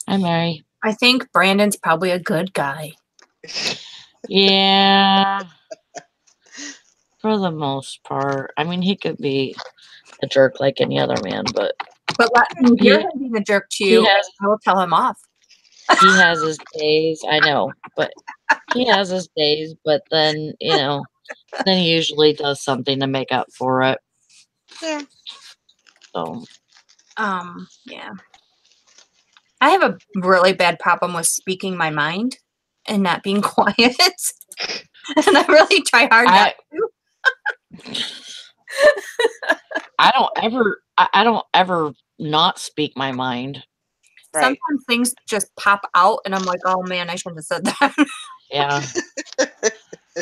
Hi, Mary. I think Brandon's probably a good guy. Yeah. For the most part. I mean, he could be a jerk like any other man, but you're being a jerk to you. I will tell him off. He has his days, I know, but he has his days, but then, then he usually does something to make up for it. Yeah. So. Yeah. I have a really bad problem with speaking my mind and not being quiet. And I really try hard not to. I don't ever not speak my mind. Right. Sometimes things just pop out and I'm like, oh man, I shouldn't have said that. Yeah.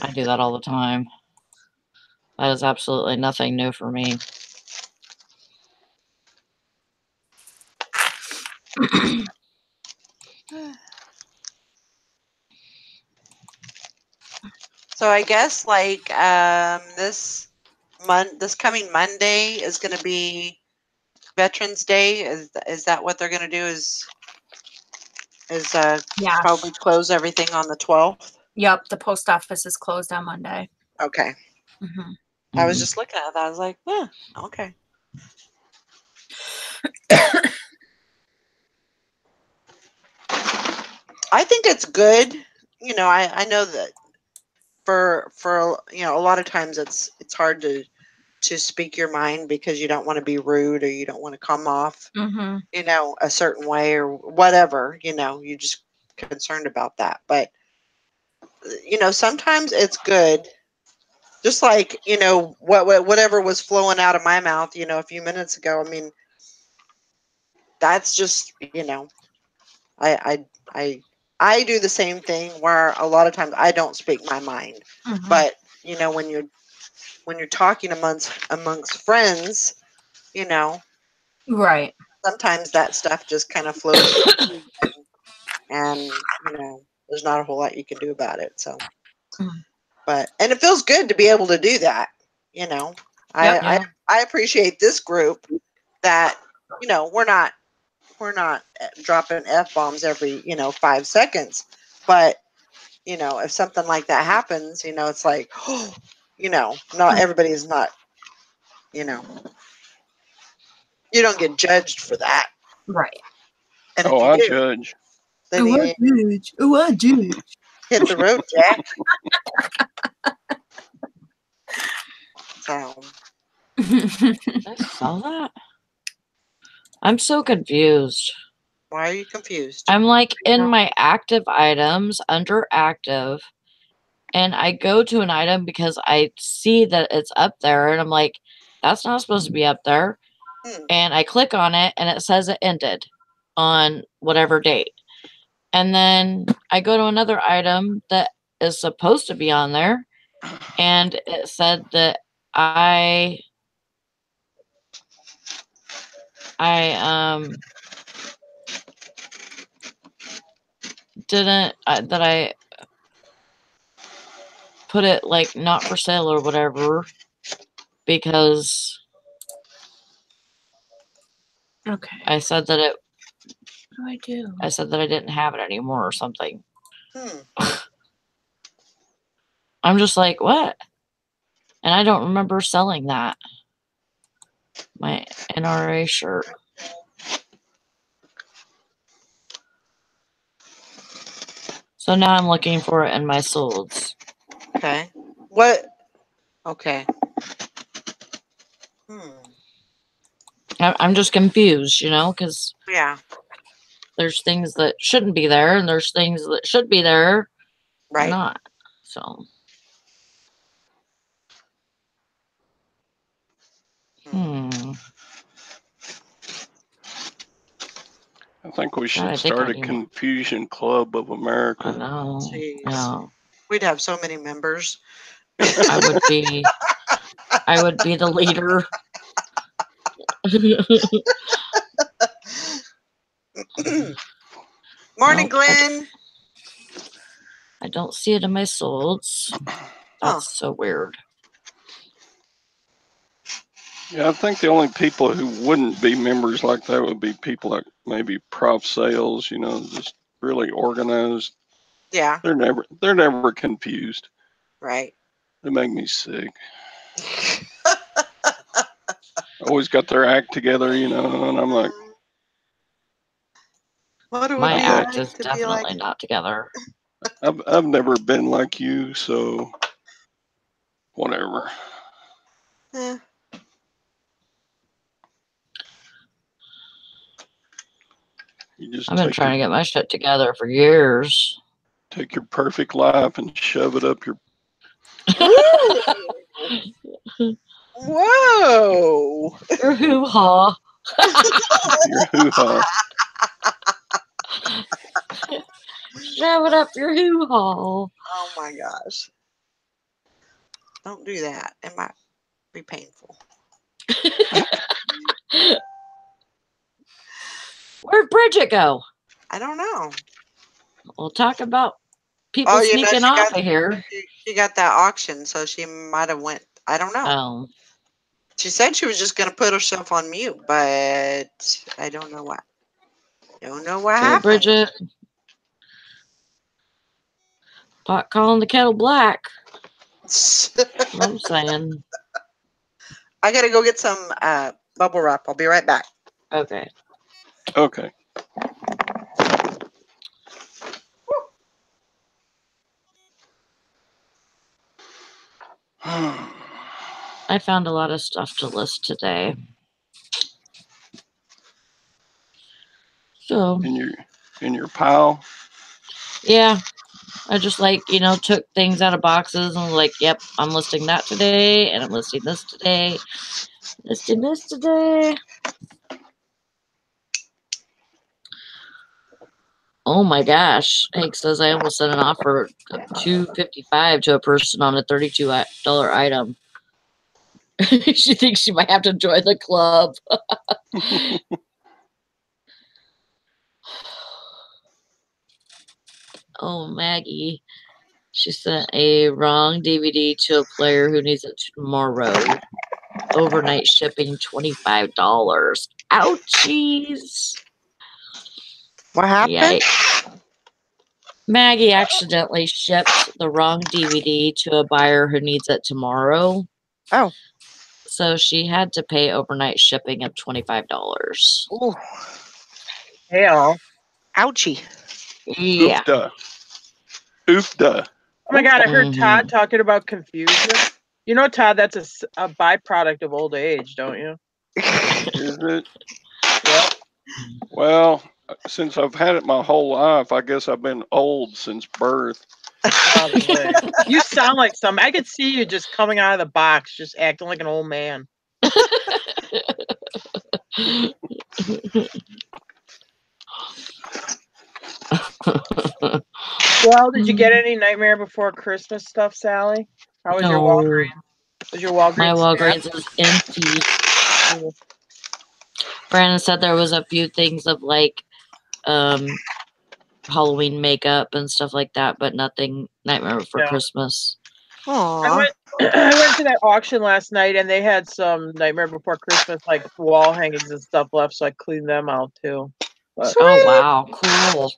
I do that all the time. That is absolutely nothing new for me. So I guess like this coming Monday is going to be Veterans Day. Is that what they're going to do? Is Yeah. probably close everything on the 12th? Yep. The post office is closed on Monday. Okay. Hmm. I was just looking at that. I was like, okay. I think it's good. You know, I know that for a lot of times it's hard to speak your mind because you don't want to be rude or you don't want to come off Hmm. a certain way or whatever. You're just concerned about that. But sometimes it's good. Just like whatever was flowing out of my mouth, a few minutes ago. I mean, that's just I do the same thing where a lot of times I don't speak my mind. Hmm. But when you're talking amongst friends, Right. sometimes that stuff just kind of flows through and there's not a whole lot you can do about it. So, Mhm. and it feels good to be able to do that. Yep. Yeah. I appreciate this group that we're not dropping F-bombs every 5 seconds, but if something like that happens, it's like, not everybody is not, you don't get judged for that. Right. And if Oh, you I do, judge. then you I do. hit the road, Jack. So, I saw that. I'm so confused. why are you confused? I'm like in my active items under active, and I go to an item because I see that it's up there, and I'm like, that's not supposed to be up there. And I click on it, and it says it ended on whatever date. And then I go to another item that is supposed to be on there, and it said that I didn't that I put it like not for sale or whatever because Okay. I said that it What do I do? I said that I didn't have it anymore or something. I'm just like, what? And I don't remember selling that. My NRA shirt. So now I'm looking for it in my solds. Okay. What? Okay. I'm just confused, because Yeah. there's things that shouldn't be there and there's things that should be there. Right. Not. So. I think we should I start a Confusion Club of America. I know. Jeez. Yeah. We'd have so many members. I would be the leader. Morning, Glenn. I don't see it in my solds. That's so weird. Yeah, I think the only people who wouldn't be members like that would be people like maybe Prof Sales, just really organized. Yeah. They're never confused. Right. They make me sick. Always got their act together, and I'm like, what do my it be act like is to definitely be like not together. I've never been like you, so whatever. Eh. I've been trying to get my shit together for years. Take your perfect life and shove it up your. Whoa! Your hoo ha. Your hoo ha. Shove it up your hoo ha. Oh my gosh! Don't do that. It might be painful. Where'd Bridget go? I don't know. We'll talk about people Oh, you know, sneaking off of here. she got that auction, so she might have went. I don't know. Oh, She said she was just going to put herself on mute, but I don't know what. Don't know what okay, happened. Bridget. Pot calling the kettle black. That's what I'm saying. I got to go get some bubble wrap. I'll be right back. Okay. Okay. I found a lot of stuff to list today. So in your pile. yeah, I just took things out of boxes and was like, yep, I'm listing that today, and I'm listing this today, listing this today. Oh my gosh. Hank says I almost sent an offer of $255 to a person on a $32 item. She thinks she might have to join the club. Oh, Maggie. She sent a wrong DVD to a player who needs it tomorrow. Overnight shipping, $25. Ouchies. What happened? Yikes. Maggie accidentally shipped the wrong DVD to a buyer who needs it tomorrow. Oh. So she had to pay overnight shipping of $25. Ooh. Hell. Ouchie. Yeah. Oofda. Oofda. Oh my God, I heard Mhm. Todd talking about confusion. You know, Todd, that's a byproduct of old age, don't you? Is it? Yep. Well, since I've had it my whole life, I guess I've been old since birth. Probably. You sound like some. I could see you just coming out of the box, just acting like an old man. Well, did you get any Nightmare Before Christmas stuff, Sally? How was your No. Walgreens? Was your Walgreens? My Walgreens is empty. Ooh. Brandon said there was a few things of Halloween makeup and stuff like that, but nothing Nightmare Before Christmas. I went to that auction last night and they had some Nightmare Before Christmas wall hangings and stuff left, so I cleaned them out too. But, oh wow, cool.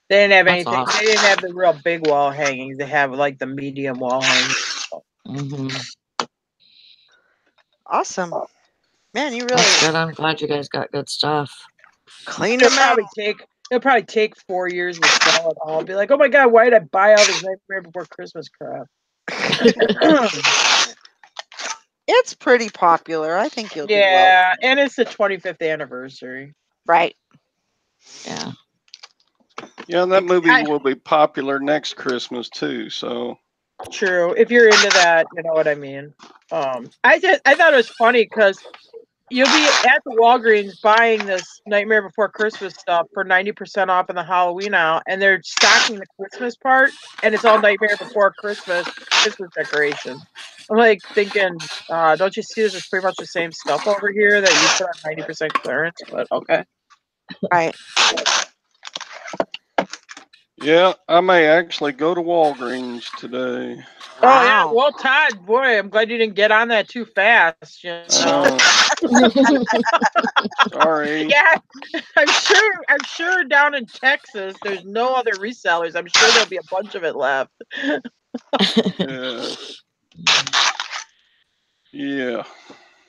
They didn't have That's anything. awesome. They didn't have the real big wall hangings. They have the medium wall hangings. Mm-hmm. Awesome. Man, you really. That's good. I'm glad you guys got good stuff. Clean them out. It'll probably take 4 years to sell it all. I'll be like, oh my God, why did I buy all this Nightmare Before Christmas crap? It's pretty popular. I think you'll do well. Yeah, and it's the 25th anniversary. Right. Yeah. Yeah, that movie will be popular next Christmas too. So true. If you're into that, you know what I mean. I thought it was funny because you'll be at the Walgreens buying this Nightmare Before Christmas stuff for 90% off in the Halloween aisle, and they're stocking the Christmas part, and it's all Nightmare Before Christmas decoration. I'm like thinking, don't you see this is pretty much the same stuff over here that you put on 90% clearance? But okay. Right. yeah, I may actually go to Walgreens today. Oh yeah, well, Todd, boy, I'm glad you didn't get on that too fast. You know. Sorry. Yeah, I'm sure down in Texas, there's no other resellers. I'm sure there'll be a bunch of it left. Yeah. Yeah.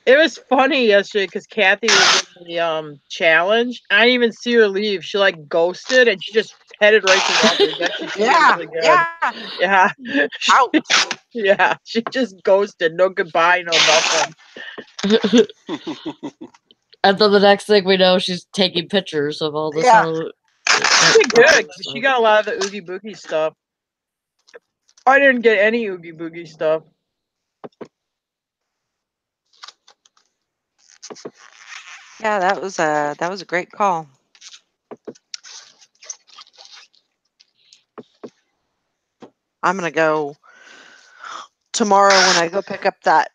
It was funny yesterday because Kathy was in the challenge. I didn't even see her leave. She ghosted and she just headed right to Walgreens. Actually, really good. Yeah. Ouch. Yeah. She just ghosted. No goodbye, no nothing. And then the next thing we know, she's taking pictures of all this. She did good. She got a lot of the Oogie Boogie stuff. I didn't get any Oogie Boogie stuff. Yeah, that was a great call. I'm gonna go tomorrow when I go pick up that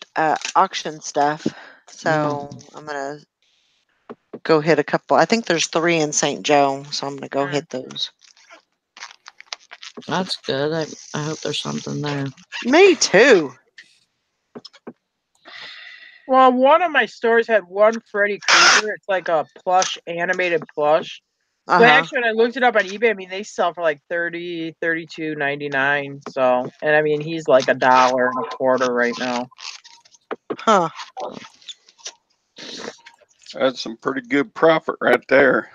auction stuff. So I'm gonna go hit a couple. I think there's 3 in St. Joe, so I'm gonna go Hmm. hit those. That's good. I hope there's something there. Me too. Well, one of my stores had one Freddy Krueger. It's like a plush, animated plush. But actually, when I looked it up on eBay, I mean, they sell for like $30, $32.99. So, and I mean, he's like $1.25 right now. Huh. That's some pretty good profit right there.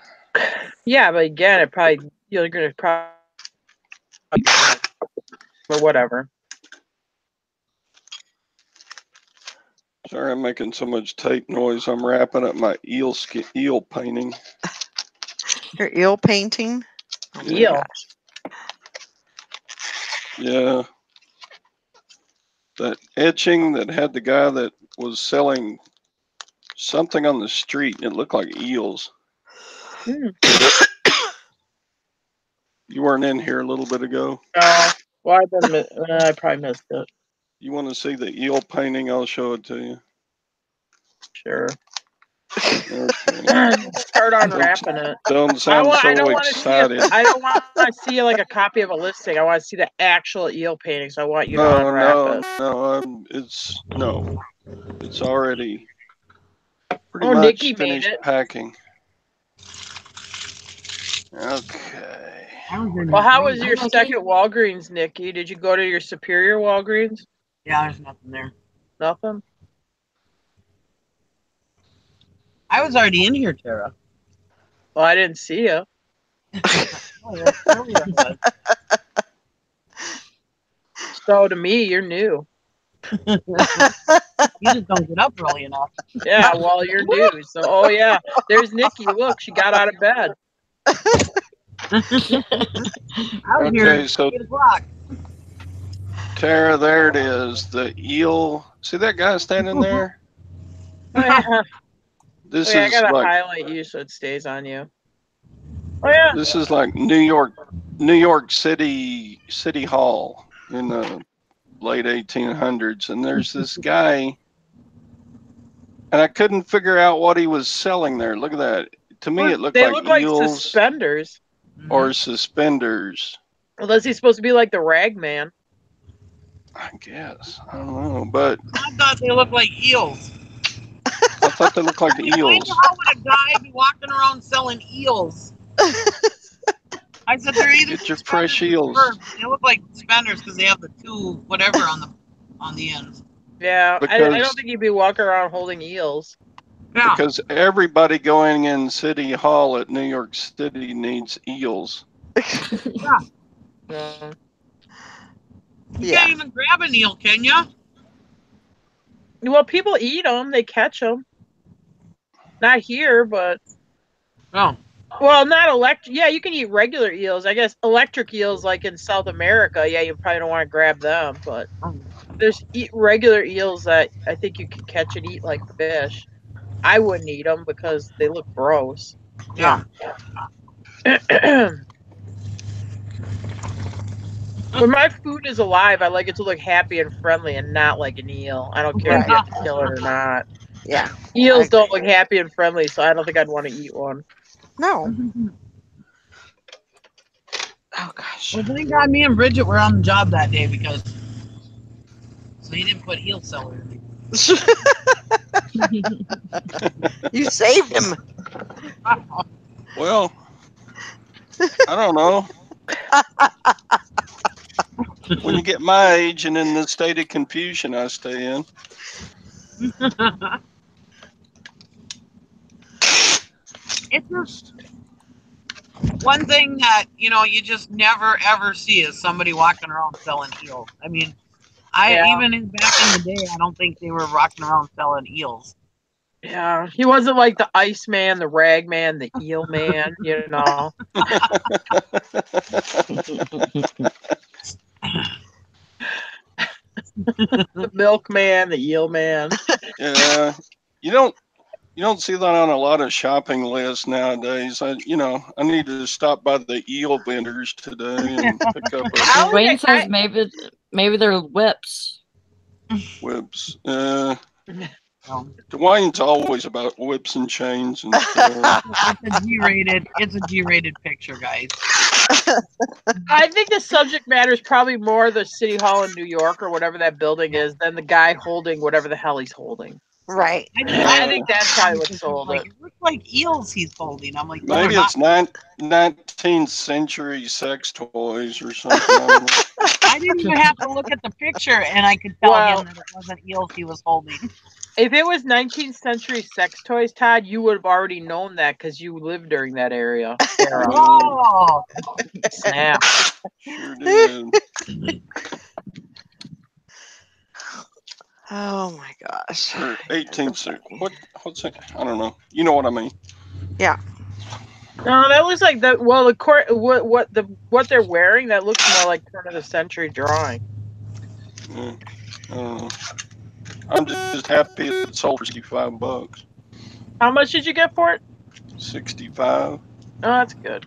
Yeah, but again, it probably you're gonna probably, but whatever. Sorry, I'm making so much tape noise. I'm wrapping up my eel painting. Your eel painting? Oh my Eel. gosh. Yeah. That etching that had the guy that was selling something on the street, and it looked like eels. Hmm. You weren't in here a little bit ago. Oh, well, I probably missed it. You want to see the eel painting? I'll show it to you. Sure. Okay. Start unwrapping it. Don't sound I so don't want to see excited. I don't want to see like a copy of a listing. I want to see the actual eel painting. So I want you to No, unwrap no, it. no. It's already pretty Oh, much Nikki made finished it. packing. Okay. Well, how was your second Walgreens, Nikki? Did you go to your Superior Walgreens? Yeah, there's nothing there. Nothing. I was already in here, Tara. Well, I didn't see you. Oh, earlier I was. So to me, you're new. You just don't get up early enough. Yeah, well, you're new. So, oh yeah, there's Nikki. Look, she got out of bed. I was here Okay, at so 8 o'clock. Tara, there it is. The eel. See that guy standing there? Oh yeah. This I is gotta like highlight you so it stays on you. Oh yeah. this is like New York City Hall in the late 1800s, and there's this guy, and I couldn't figure out what he was selling there. Look at that. To me, it looked They like look like eels suspenders. or suspenders. Unless he's supposed to be like the rag man. I guess I don't know, but I thought they looked like eels. I thought they looked like eels. How would a guy be walking around selling eels? I said they're either Get your suspenders fresh or eels. birds. They look like suspenders because they have the two whatever on the ends. Yeah, I Because don't think he'd be walking around holding eels. Yeah. because everybody going in City Hall at New York City needs eels. Yeah. Yeah. You can't even grab an eel, can you? Well, people eat them. They catch them. Not here, but Oh. well, not electric. Yeah, you can eat regular eels. I guess electric eels, like in South America. Yeah, you probably don't want to grab them, but there's regular eels that I think you could catch and eat like fish. I wouldn't eat them because they look gross. Yeah. When my food is alive, I like it to look happy and friendly and not like an eel. I don't care if you have to kill it or not. Yeah. Eels don't look happy and friendly, so I don't think I'd want to eat one. No. Oh gosh. Well, thank God me and Bridget were on the job that day because so he didn't put eel seller in there. You saved him. Well, I don't know. When you get my age and in the state of confusion I stay in. It's just one thing that you just never ever see is somebody walking around selling eels. I mean, even back in the day, I don't think they were walking around selling eels. Yeah, he wasn't like the ice man, the rag man, the eel man, you know. The milkman, the eel man. Yeah, you don't see that on a lot of shopping lists nowadays. I need to stop by the eel vendors today and pick up a Wayne says maybe they're whips. whips. Dwayne's always about whips and chains and stuff. It's a G-rated picture, guys. I think the subject matter is probably more the City Hall in New York or whatever that building is than the guy holding whatever the hell he's holding. Right. I think that's probably what sold Like, it. it looks like eels he's holding. I'm like, no, Maybe they're it's not. 19th century sex toys or something. I don't know. I didn't even have to look at the picture, and I could tell Well- him that it wasn't eels he was holding. If it was 19th century sex toys, Todd, you would have already known that because you lived during that era. Oh, Snap. Sure did. Oh my gosh. Or 18th century. What's it? I don't know. You know what I mean? Yeah. No, that looks like the well, what they're wearing. That looks more like turn of the century drawing. Yeah. I don't know. I'm just happy it sold for $65. How much did you get for it? 65. Oh, that's good.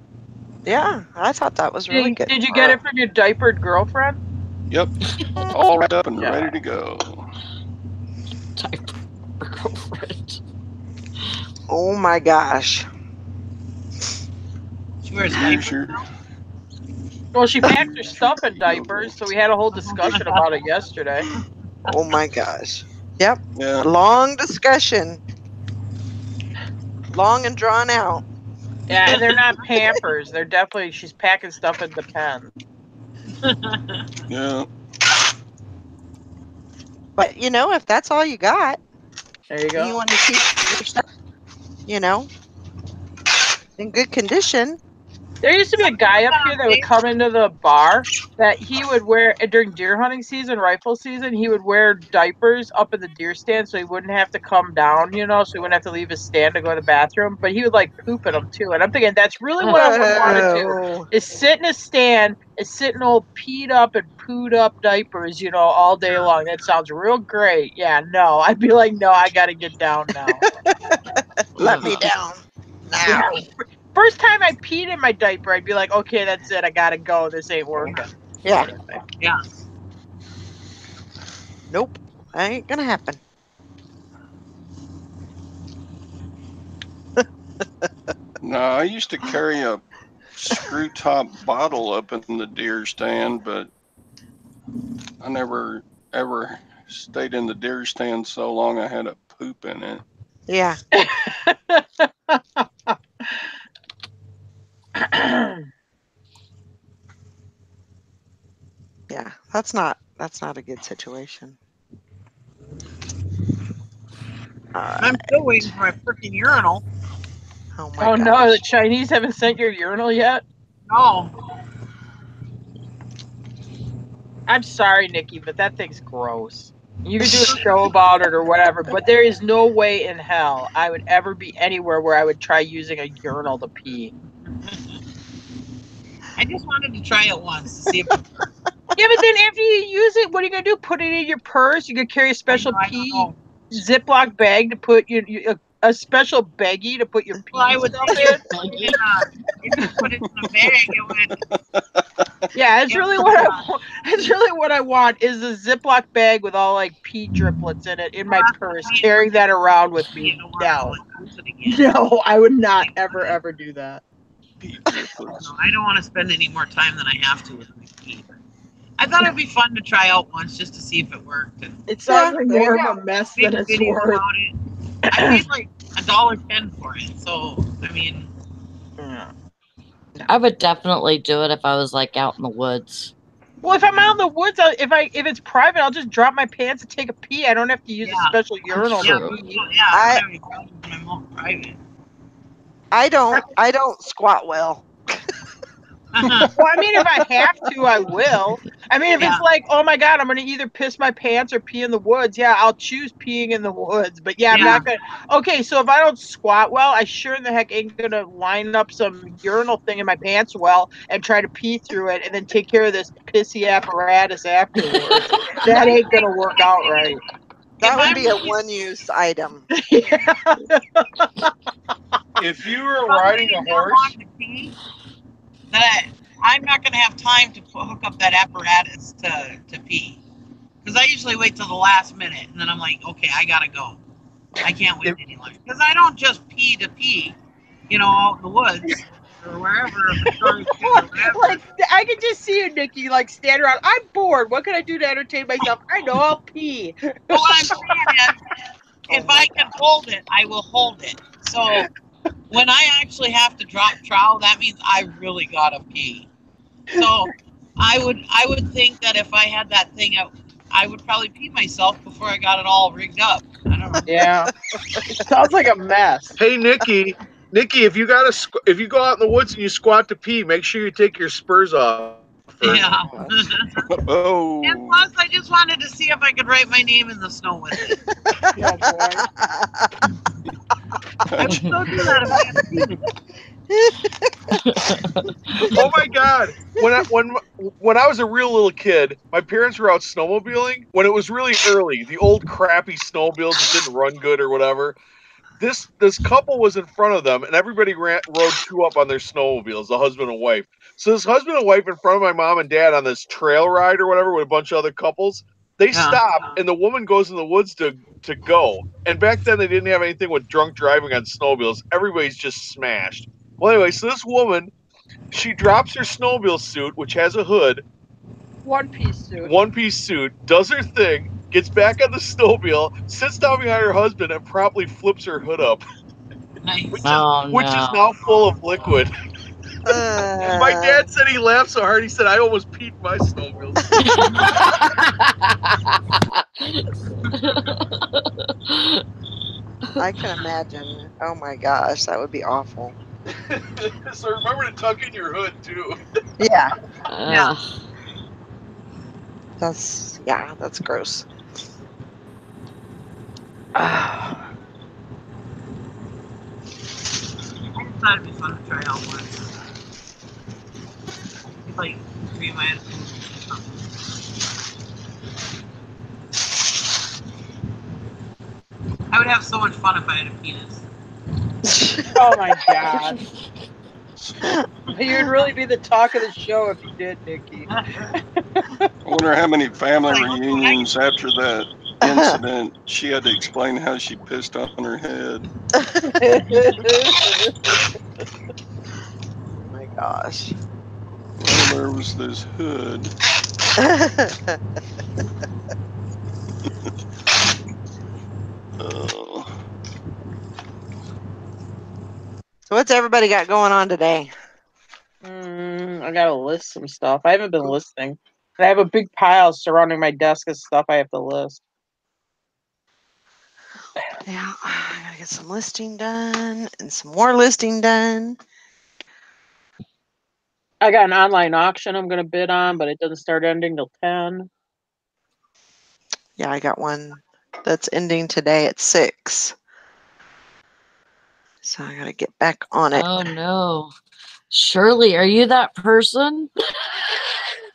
Yeah, I thought that was really good. Did you get it from your diapered girlfriend? Yep. All wrapped up and ready to go. Girlfriend. Oh my gosh. she wears You diapers sure? now? Well, she packed her stuff in diapers, so we had a whole discussion about it yesterday. Oh my gosh. Yep. Yeah. Long discussion. Long and drawn out. Yeah, and they're not Pampers. They're definitely she's packing stuff in the pen. Yeah. But you know, if that's all you got, There you and go. you want to keep your stuff, you know, in good condition. There used to be a guy up here that would come into the bar that he would wear during deer hunting season, rifle season. He would wear diapers up in the deer stand so he wouldn't have to come down, so he wouldn't have to leave his stand to go to the bathroom. But he would like poop in them too. And I'm thinking that's really what I would want to do Oh. is sit in a stand and sit in old peed up and pooed up diapers, all day long. That sounds real great. Yeah, no. I'd be like, no, I got to get down now. Let me down now. Yeah. First time I peed in my diaper, I'd be like, okay, that's it. I gotta go. This ain't working. Yeah. Yeah. Nope. That ain't gonna happen. No, I used to carry a screw top bottle up in the deer stand, but I never ever stayed in the deer stand so long I had a poop in it. Yeah. Yeah. That's not a good situation. I'm still waiting for my freaking urinal. Oh my Oh gosh. no, the Chinese haven't sent your urinal yet? No. I'm sorry, Nikki, but that thing's gross. You can do a show about it or whatever, but there is no way in hell I would ever be anywhere where I would try using a urinal to pee. I just wanted to try it once to see if Yeah, but then after you use it, what are you gonna do? Put it in your purse? You could carry a special I don't pee know. Ziploc bag to put a special baggie to put your pee Well, I would stuff think in. if you put it in a bag, it would. Yeah, it's really what I want. It's really what I want is a Ziploc bag with all like pee driplets in it in my purse, carrying that around with me. No, no, I would not ever do that. Pee driplets. No, I don't want to spend any more time than I have to with my pee. I thought it'd be fun to try out once just to see if it worked. And It sounds like there you more of a mess make than a it's video worth. about it. I paid like $1.10 for it, so I mean, Yeah. I would definitely do it if I was like out in the woods. Well, if I'm out in the woods, if it's private, I'll just drop my pants and take a pee. I don't have to use a special urinal. yeah, to pee. I don't have any problems when I'm out private. I don't squat well. Well, I mean, if I have to, I will. I mean, if it's like, oh my God, I'm going to either piss my pants or pee in the woods, yeah, I'll choose peeing in the woods. But yeah, I'm not going to. Okay, so if I don't squat well, I sure in the heck ain't going to line up some urinal thing in my pants well and try to pee through it and then take care of this pissy apparatus afterwards. That ain't going to work out right. That would be a one-use item. Yeah. If you were riding a horse, that I'm not going to have time to hook up that apparatus to pee. Because I usually wait till the last minute, and then I'm like, okay, I got to go. I can't wait any longer because I don't just pee to pee, out in the woods or wherever, Victoria's Secret or whatever. Like I can just see you, Nikki, like stand around. I'm bored. What can I do to entertain myself? I know I'll pee. But what I'm saying is, if I can hold it, I will hold it. So when I actually have to drop trowel, that means I really gotta pee. So I would think that if I had that thing out, I would probably pee myself before I got it all rigged up. I don't know. Yeah, it sounds like a mess. Hey, Nikki, if you go out in the woods and you squat to pee, make sure you take your spurs off first. Yeah. Oh. And plus, I just wanted to see if I could write my name in the snow with it. Oh boy. I would still do that if I had to pee. Oh my God! When I was a real little kid, my parents were out snowmobiling when it was really early. The old crappy snowmobiles that didn't run good or whatever. This couple was in front of them, and everybody rode two up on their snowmobiles, the husband and wife. So this husband and wife in front of my mom and dad on this trail ride or whatever with a bunch of other couples. They stop, and the woman goes in the woods to go. And back then, they didn't have anything with drunk driving on snowmobiles. Everybody's just smashed. Well, anyway, so this woman, she drops her snowmobile suit, which has a hood. One-piece suit. Does her thing, gets back on the snowmobile, sits down behind her husband, and promptly flips her hood up. Nice. Which is now full of liquid. My dad said he laughed so hard, he said, I almost peed my snowmobile. I can imagine. Oh my gosh, that would be awful. So remember to tuck in your hood, too. Yeah. Yeah. That's gross. I just thought it'd be fun to try out once. Like, dream I had a penis or something. I would have so much fun if I had a penis. Oh my God. You'd really be the talk of the show if you did, Nikki. I wonder how many family reunions after that incident she had to explain how she pissed on her head. Oh my gosh. Well, there was this hood. Oh. So what's everybody got going on today? I gotta list some stuff. I haven't been listing. I have a big pile surrounding my desk of stuff I have to list. Yeah, I gotta get some listing done and some more listing done. I got an online auction I'm gonna bid on, but it doesn't start ending till 10. Yeah, I got one that's ending today at 6. So I gotta get back on it. Oh no. Shirley, are you that person?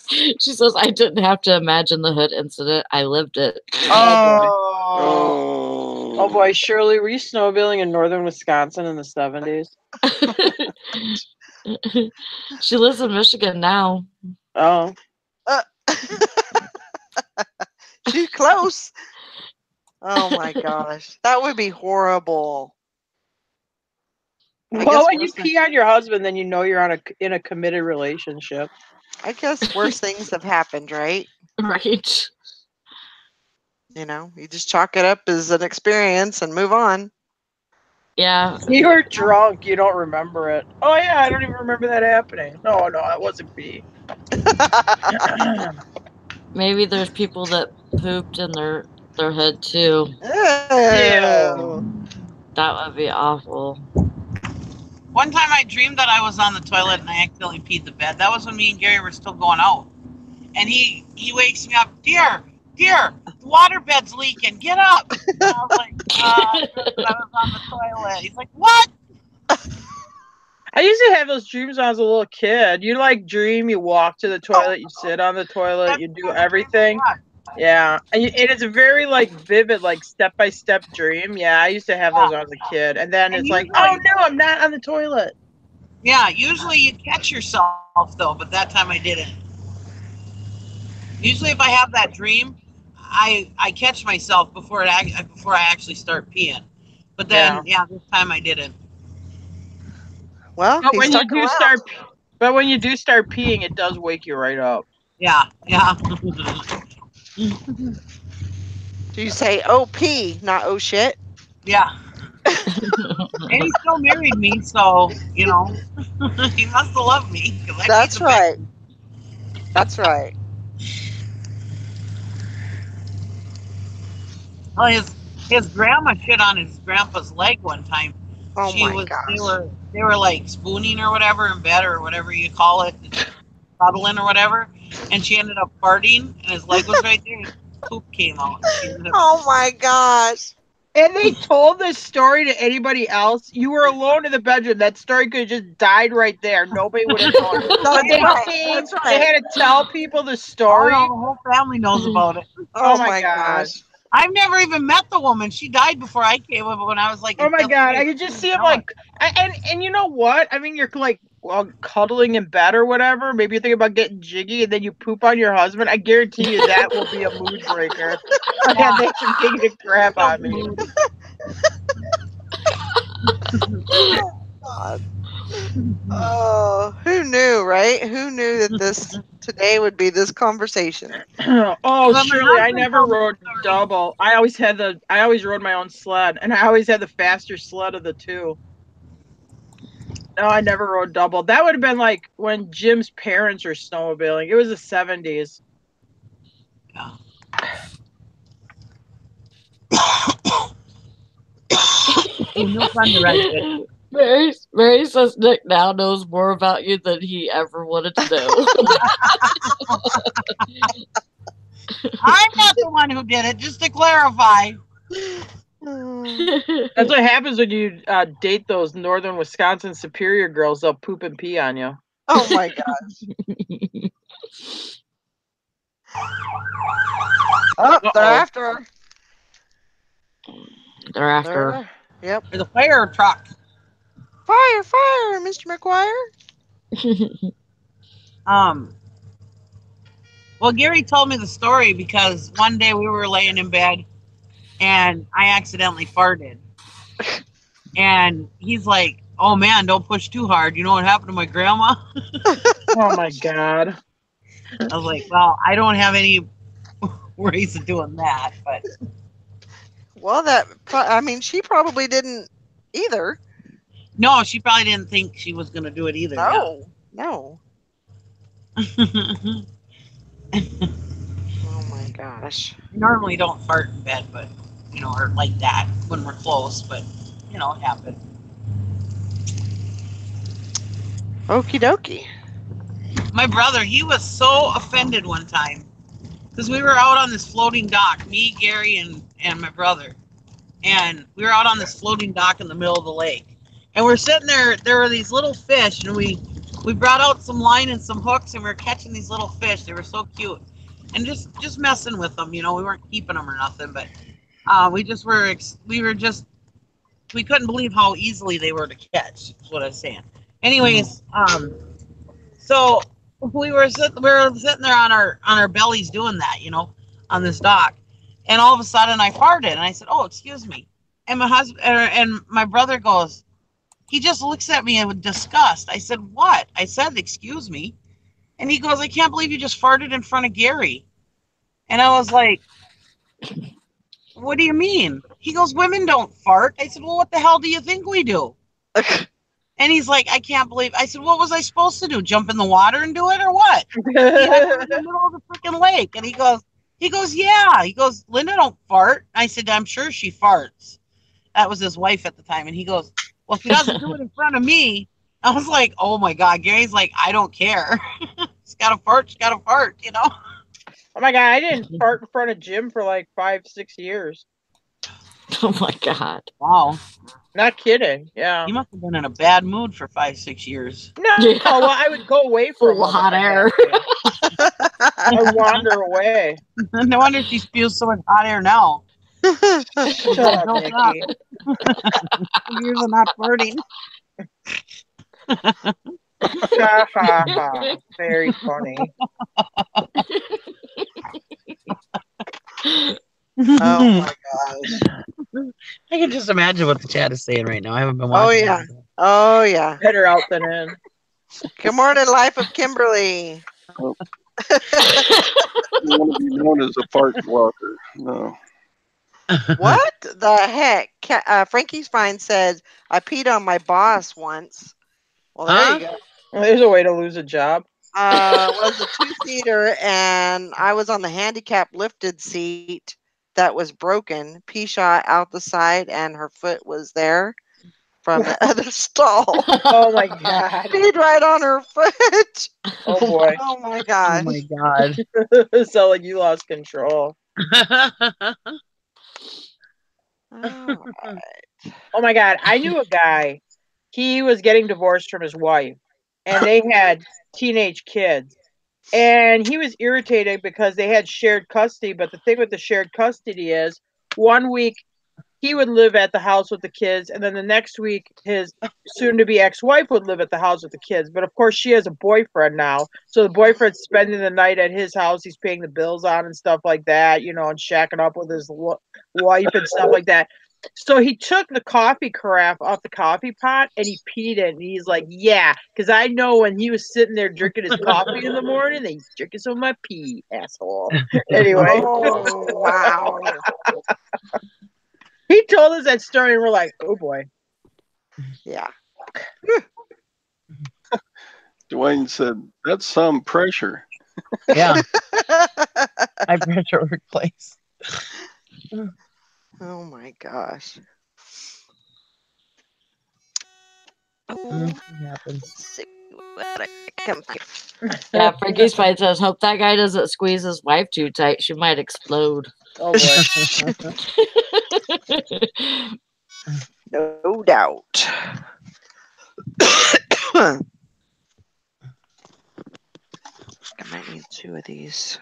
She says, I didn't have to imagine the hood incident. I lived it. Oh boy, Shirley, were you snowmobiling in northern Wisconsin in the 70s? She lives in Michigan now. Oh. She's close. Oh my gosh. That would be horrible. Well, when you pee on your husband, then you know you're in a committed relationship. I guess worse things have happened, right? Right. You just chalk it up as an experience and move on. Yeah. You were drunk. You don't remember it. Oh, yeah, I don't even remember that happening. No, it wasn't pee. Maybe there's people that pooped in their hood too. Ew. That would be awful. One time I dreamed that I was on the toilet and I accidentally peed the bed. That was when me and Gary were still going out. And he wakes me up, dear, the water bed's leaking, get up. And I was like, I was on the toilet. He's like, what? I used to have those dreams when I was a little kid. You dream, you walk to the toilet, you sit on the toilet, you do everything. Yeah, and it's a very vivid, step-by-step dream. Yeah, I used to have those when I was a kid, and then it's like, oh no, I'm not on the toilet. Yeah, usually you catch yourself though, but that time I didn't. Usually, if I have that dream, I catch myself before I actually start peeing. But then, this time I didn't. Well, But he when you stuck do around. start peeing, it does wake you right up. Yeah. Do you say OP, not oh shit? Yeah. And he still married me, so, he must have loved me. 'Cause I That's peed the right. bed. That's right. Well, his grandma shit on his grandpa's leg one time. Oh my They gosh. were like spooning or whatever in bed or whatever you call it, cuddling or whatever, and she ended up farting, and his leg was right there, and poop came out. And she ended up, Oh my gosh. And they told this story to anybody else. You were alone in the bedroom. That story could have just died right there. Nobody would have known. But they That's they right. had to tell people the oh story. no, the whole family knows about it. Oh my my gosh. gosh. I've never even met the woman. She died before I came over when I was like, Oh in my fifth god, grade. I could just see him like, and you know what? I mean, you're like cuddling in bed or whatever. Maybe you think about getting jiggy, and then you poop on your husband. I guarantee you that will be a mood breaker. Yeah, thanks for taking a crap on me. God. Oh, who knew, right? Who knew that this today would be this conversation? Oh, Well, my Shirley, I husband never told me rode the story. double. I always rode my own sled, and I always had the faster sled of the two. No, I never rode double. That would have been like when Jim's parents were snowmobiling. It was the 70s. Yeah. No fun to ride it. Mary says Nick now knows more about you than he ever wanted to know. I'm not the one who did it, just to clarify. That's what happens when you date those northern Wisconsin Superior girls. They'll poop and pee on you. Oh my gosh. Oh, they're after her. They're after. They're, yep. There's a fire truck. Fire, fire, Mr. McGuire. Well, Gary told me the story because one day we were laying in bed and I accidentally farted. And he's like, oh man, don't push too hard. You know what happened to my grandma? Oh my god. I was like, well, I don't have any ways of doing that, but Well, she probably didn't either. no, she probably didn't think she was going to do it either. No. Oh my gosh. I normally don't fart in bed, but, or like that when we're close, but, it happened. Okie dokie. My brother, he was so offended one time because we were out on this floating dock, me, Gary, and my brother. And we were out on this floating dock in the middle of the lake. And we're sitting there, there were these little fish, and we brought out some line and some hooks, and we were catching these little fish. They were so cute. And just messing with them, we weren't keeping them or nothing, but we couldn't believe how easily they were to catch, is what I was saying. Anyways, so we were sitting there on our bellies doing that, on this dock. And all of a sudden I farted and I said, oh, excuse me. And my husband and my brother goes, he just looks at me with disgust. I said, what? I said, excuse me. And he goes, I can't believe you just farted in front of Gary. And I was like, what do you mean? He goes, women don't fart. I said, well, what the hell do you think we do? And he's like, I can't believe. I said, what was I supposed to do? Jump in the water and do it or what? Yeah, in the middle of the freaking lake. And he goes, yeah. He goes, Linda don't fart. I said, I'm sure she farts. That was his wife at the time. And he goes, well, if he doesn't do it in front of me. I was like, oh my God. Gary's like, I don't care. She's got to fart. She's got to fart, Oh my god, I didn't fart in front of Jim for like 5-6 years. Oh my god. Wow. Not kidding. Yeah. You must have been in a bad mood for 5-6 years. No, yeah. Well, I would go away from hot air. I wander away. No wonder she spews so much hot air now. Shut up, Nikki. Years of not farting. Very funny. Oh my gosh. I can just imagine what the chat is saying right now. I haven't been Oh watching. yeah. Oh yeah. Better out than in. Good morning, life of Kimberly. I don't want to be known as a fart blocker. No. What the heck? Frankie's Fine says I peed on my boss once. Well, there you go. Well, there's a way to lose a job. Was a two-seater, and I was on the handicap lifted seat that was broken. Pea shot out the side, and her foot was there from the other stall. Oh my god. Peed right on her foot. Oh boy. Oh my Oh gosh. my god. So like you lost control. Oh, Oh my god. I knew a guy. He was getting divorced from his wife, and they had teenage kids. And he was irritated because they had shared custody. But the thing with the shared custody is, one week he would live at the house with the kids, and then the next week his soon-to-be ex-wife would live at the house with the kids. But of course, she has a boyfriend now, so the boyfriend's spending the night at his house. He's paying the bills on and stuff like that, you know, and shacking up with his wife and stuff like that. So he took the coffee carafe off the coffee pot and he peed it. And he's like, yeah, because I know when he was sitting there drinking his coffee in the morning, he's drinking some of my pee, asshole. Anyway. oh wow. He told us that story and we're like, oh boy. Yeah. Dwayne said, that's some pressure. Yeah. High pressure workplace. Oh my gosh. What happens? See what I can find. Yeah, Frankie's Fight says, hope that guy doesn't squeeze his wife too tight. She might explode. Oh boy. No doubt. I might need 2 of these.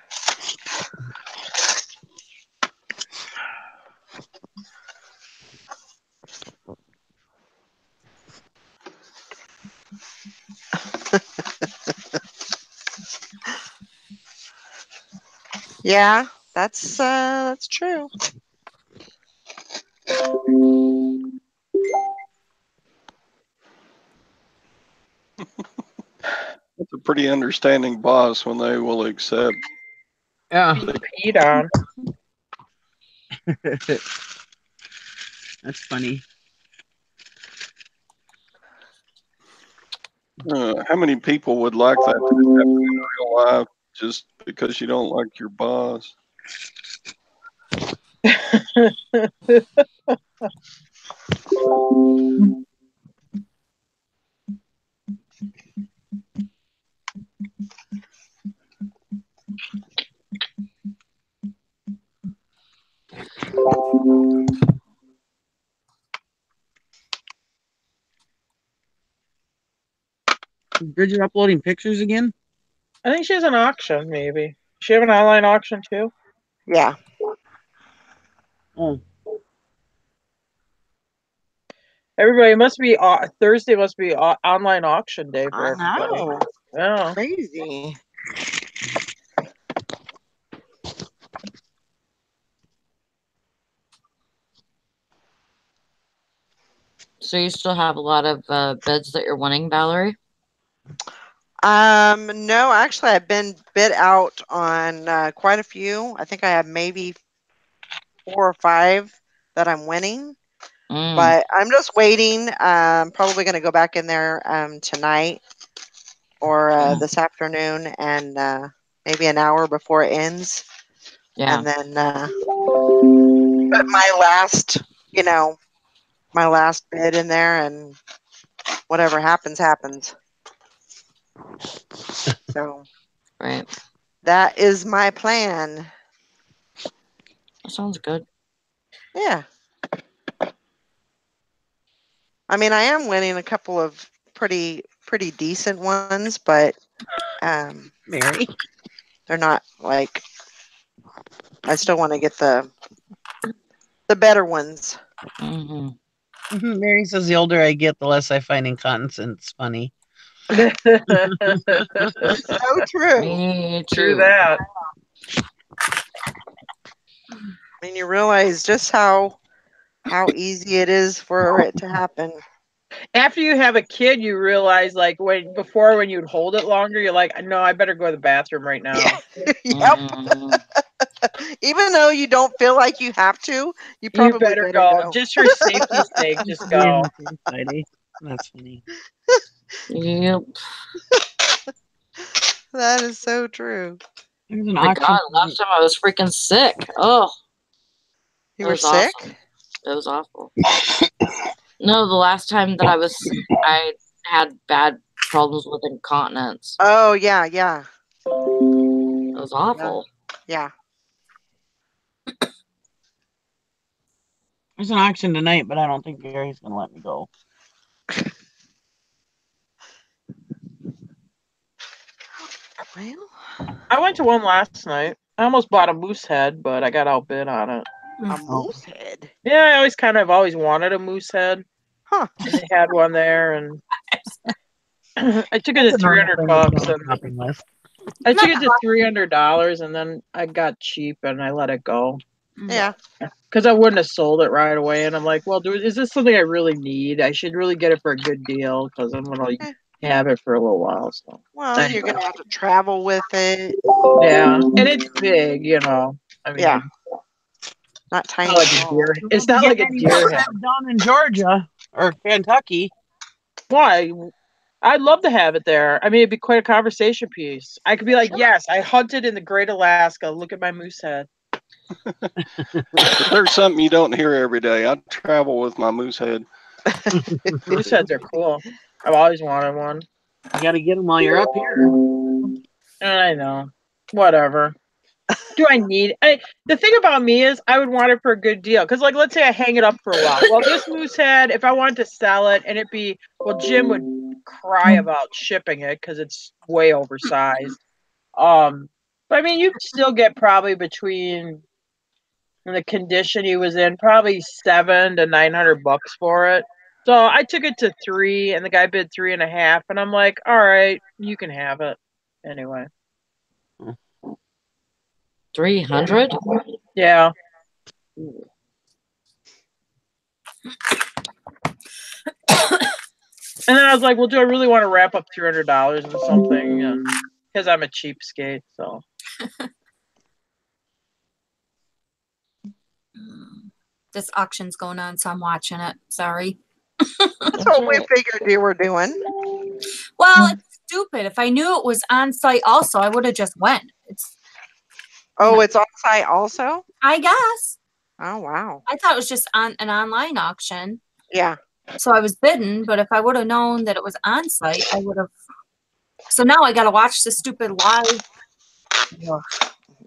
Yeah, that's true. That's a pretty understanding boss when they will accept. Yeah. Peed on. That's funny. How many people would like that to happen in real life just because you don't like your boss? Bridget uploading pictures again? I think she has an auction, maybe. She have an online auction too? Yeah. Oh. Everybody must be Thursday must be online auction day for everybody. know. Yeah. Crazy. So you still have a lot of beds that you're wanting, Valerie? No, actually, I've been bid out on quite a few. I think I have maybe 4 or 5 that I'm winning, but I'm just waiting. I'm probably going to go back in there tonight or this afternoon, and maybe an hour before it ends. Yeah. And then put my last, my last bid in there, and whatever happens, happens. So Right. that is my plan. That sounds good. Yeah. I mean, I am winning a couple of pretty decent ones, but Mary. they're not like, I still want to get the better ones. Mm-hmm. Mary says the older I get, the less I find incontinence funny. So true. Me too. True that. And you realize just how easy it is for it to happen. After you have a kid, you realize like when you'd hold it longer, you're like, no, I better go to the bathroom right now. Yep. Mm. Even though you don't feel like you have to, you You probably better go. Just for safety's sake, just go. That's funny. Yep. That is so true. There's an My auction. God, last time I was freaking sick. Oh, You it were was sick? awesome. It was awful. No, the last time that I had bad problems with incontinence. Oh yeah, yeah, It was awful. yeah. There's an auction tonight, but I don't think Gary's gonna let me go. Well, I went to one last night. I almost bought a moose head, but I got outbid on it. a moose head. Yeah, I always wanted a moose head. Huh. And they had one there, and I took it to $300. I took it to $300, and then I got cheap, and I let it go. Yeah. Because I wouldn't have sold it right away, and I'm like, well, is this something I really need? I should really get it for a good deal because I'm gonna have it for a little while. So Well, anyway. you're gonna have to travel with it. Yeah, and it's big, you know. I mean, Yeah. Not tiny. not like a deer. It's not like a deer head. Down in Georgia or Kentucky. Why? I'd love to have it there. I mean, it'd be quite a conversation piece. I could be like, yes, I hunted in the Great Alaska. Look at my moose head. There's something you don't hear every day. I travel with my moose head. Moose heads are cool. I've always wanted one. You got to get them while you're up here. I know. Whatever. Do I need the thing about me is I would want it for a good deal. Because like let's say I hang it up for a while. Well, this moose head, if I wanted to sell it and Jim would cry about shipping it because it's way oversized. But I mean you could still get probably between the condition he was in, probably $700 to $900 for it. So I took it to 3 and the guy bid 3.5, and I'm like, all right, you can have it. Anyway. 300? Yeah. And then I was like, well, do I really want to wrap up $300 into something? Because I'm a cheapskate, so. This auction's going on, so I'm watching it. Sorry. That's what we figured you were doing. Well, it's stupid. If I knew it was on site also, I would have just went. It's on site also? I guess. Oh wow. I thought it was just on an online auction. Yeah. So I was bidding, but if I would have known that it was on site, I would have. So now I got to watch the stupid live.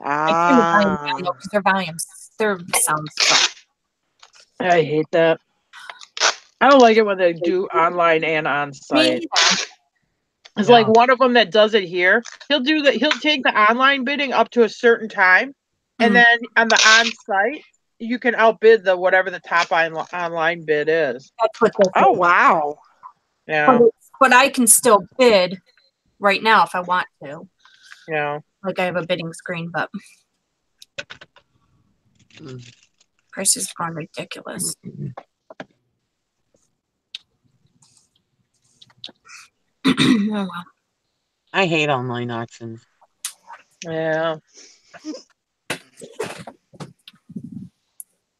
I can't volume down because their sounds suck. I hate that. I don't like it when they do online and on site. It's like one of them that does it here. He'll take the online bidding up to a certain time, and then on the on site, you can outbid whatever the top online bid is. That's what they Oh wow. Yeah. But I can still bid right now if I want to. Yeah. Like I have a bidding screen, but prices have gone ridiculous. Oh, well. I hate online auctions. Yeah.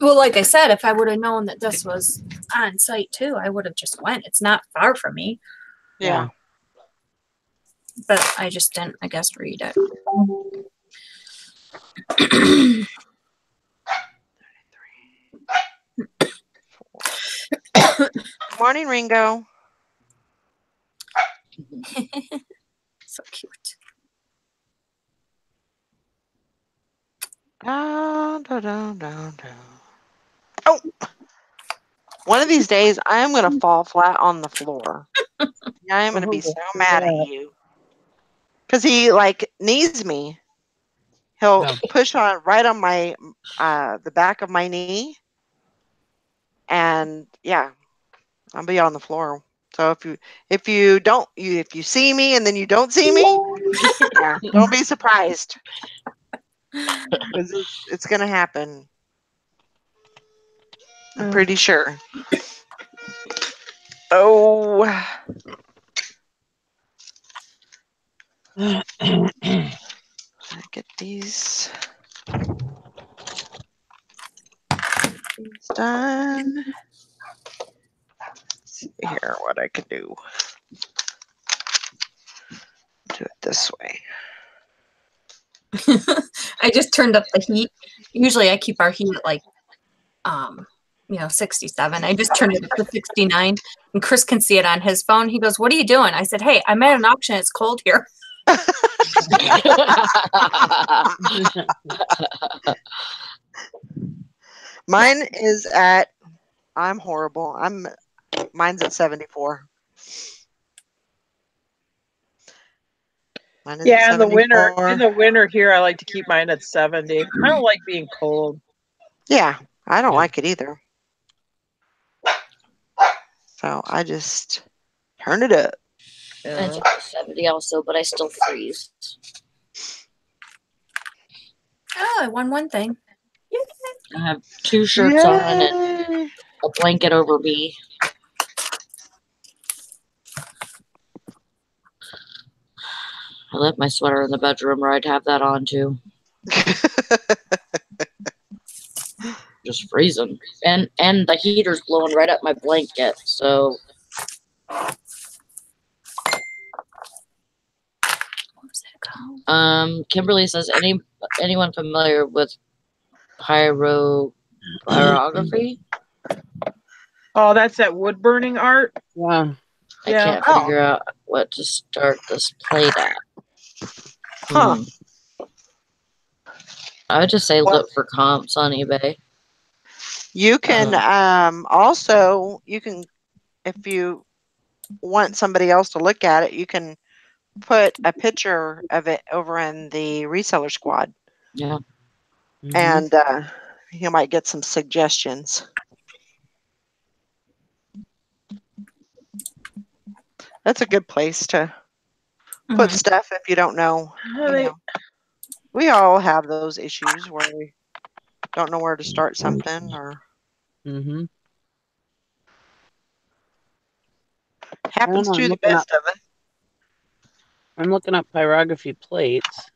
Well, like I said, if I would have known that this was on site too, I would have just went. It's not far from me. Yeah. But I just didn't, I guess, read it. Morning, Ringo. So cute. Oh, one of these days I am going to fall flat on the floor. I am going to be so mad at you. Because he knees me. He'll push right on my the back of my knee. And yeah, I'll be on the floor. So if you see me and then you don't see me, yeah, don't be surprised. Because it's gonna happen. I'm pretty sure. Oh. Get these done. Let's see here what I can do. Do it this way. I just turned up the heat. Usually I keep our heat at like 67. I just turned it up to 69, and Chris can see it on his phone. He goes, "What are you doing?" I said, "Hey, I'm at an auction. It's cold here." Mine is at, I'm horrible. Mine's at 74. Mine is at Yeah, in the 74. winter here, I like to keep mine at 70. I don't like being cold. Yeah, I don't like it either. So I just turn it up. Mine's at 70 also, but I still freeze. Oh, I won one thing. I have 2 shirts on and a blanket over me. I left my sweater in the bedroom where I'd have that on too. Just freezing. And the heater's blowing right up my blanket, so Kimberly says anyone familiar with pyrography? Oh, that's that wood burning art? Yeah. I can't figure out what to start this plate at. Huh. I would just say look for comps on eBay. You can also, if you want somebody else to look at it, you can put a picture of it over in the reseller squad. Yeah. And you might get some suggestions. That's a good place to put stuff if you don't know. We all have those issues where we don't know where to start something or happens to the best of it. I'm looking up pyrography plates.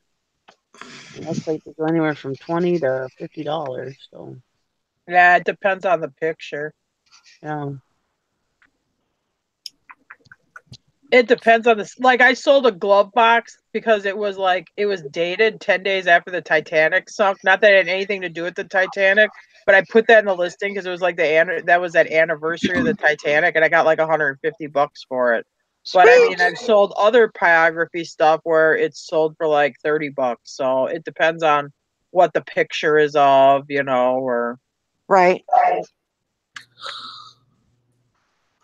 And those plates go anywhere from $20 to $50. So yeah, it depends on the picture. Yeah. It depends on this. Like, I sold a glove box because it was dated 10 days after the Titanic sunk. Not that it had anything to do with the Titanic, but I put that in the listing because it was like that was that anniversary of the Titanic, and I got like $150 for it. But I mean, I've sold other pyrography stuff where it's sold for like $30. So it depends on what the picture is of, or right.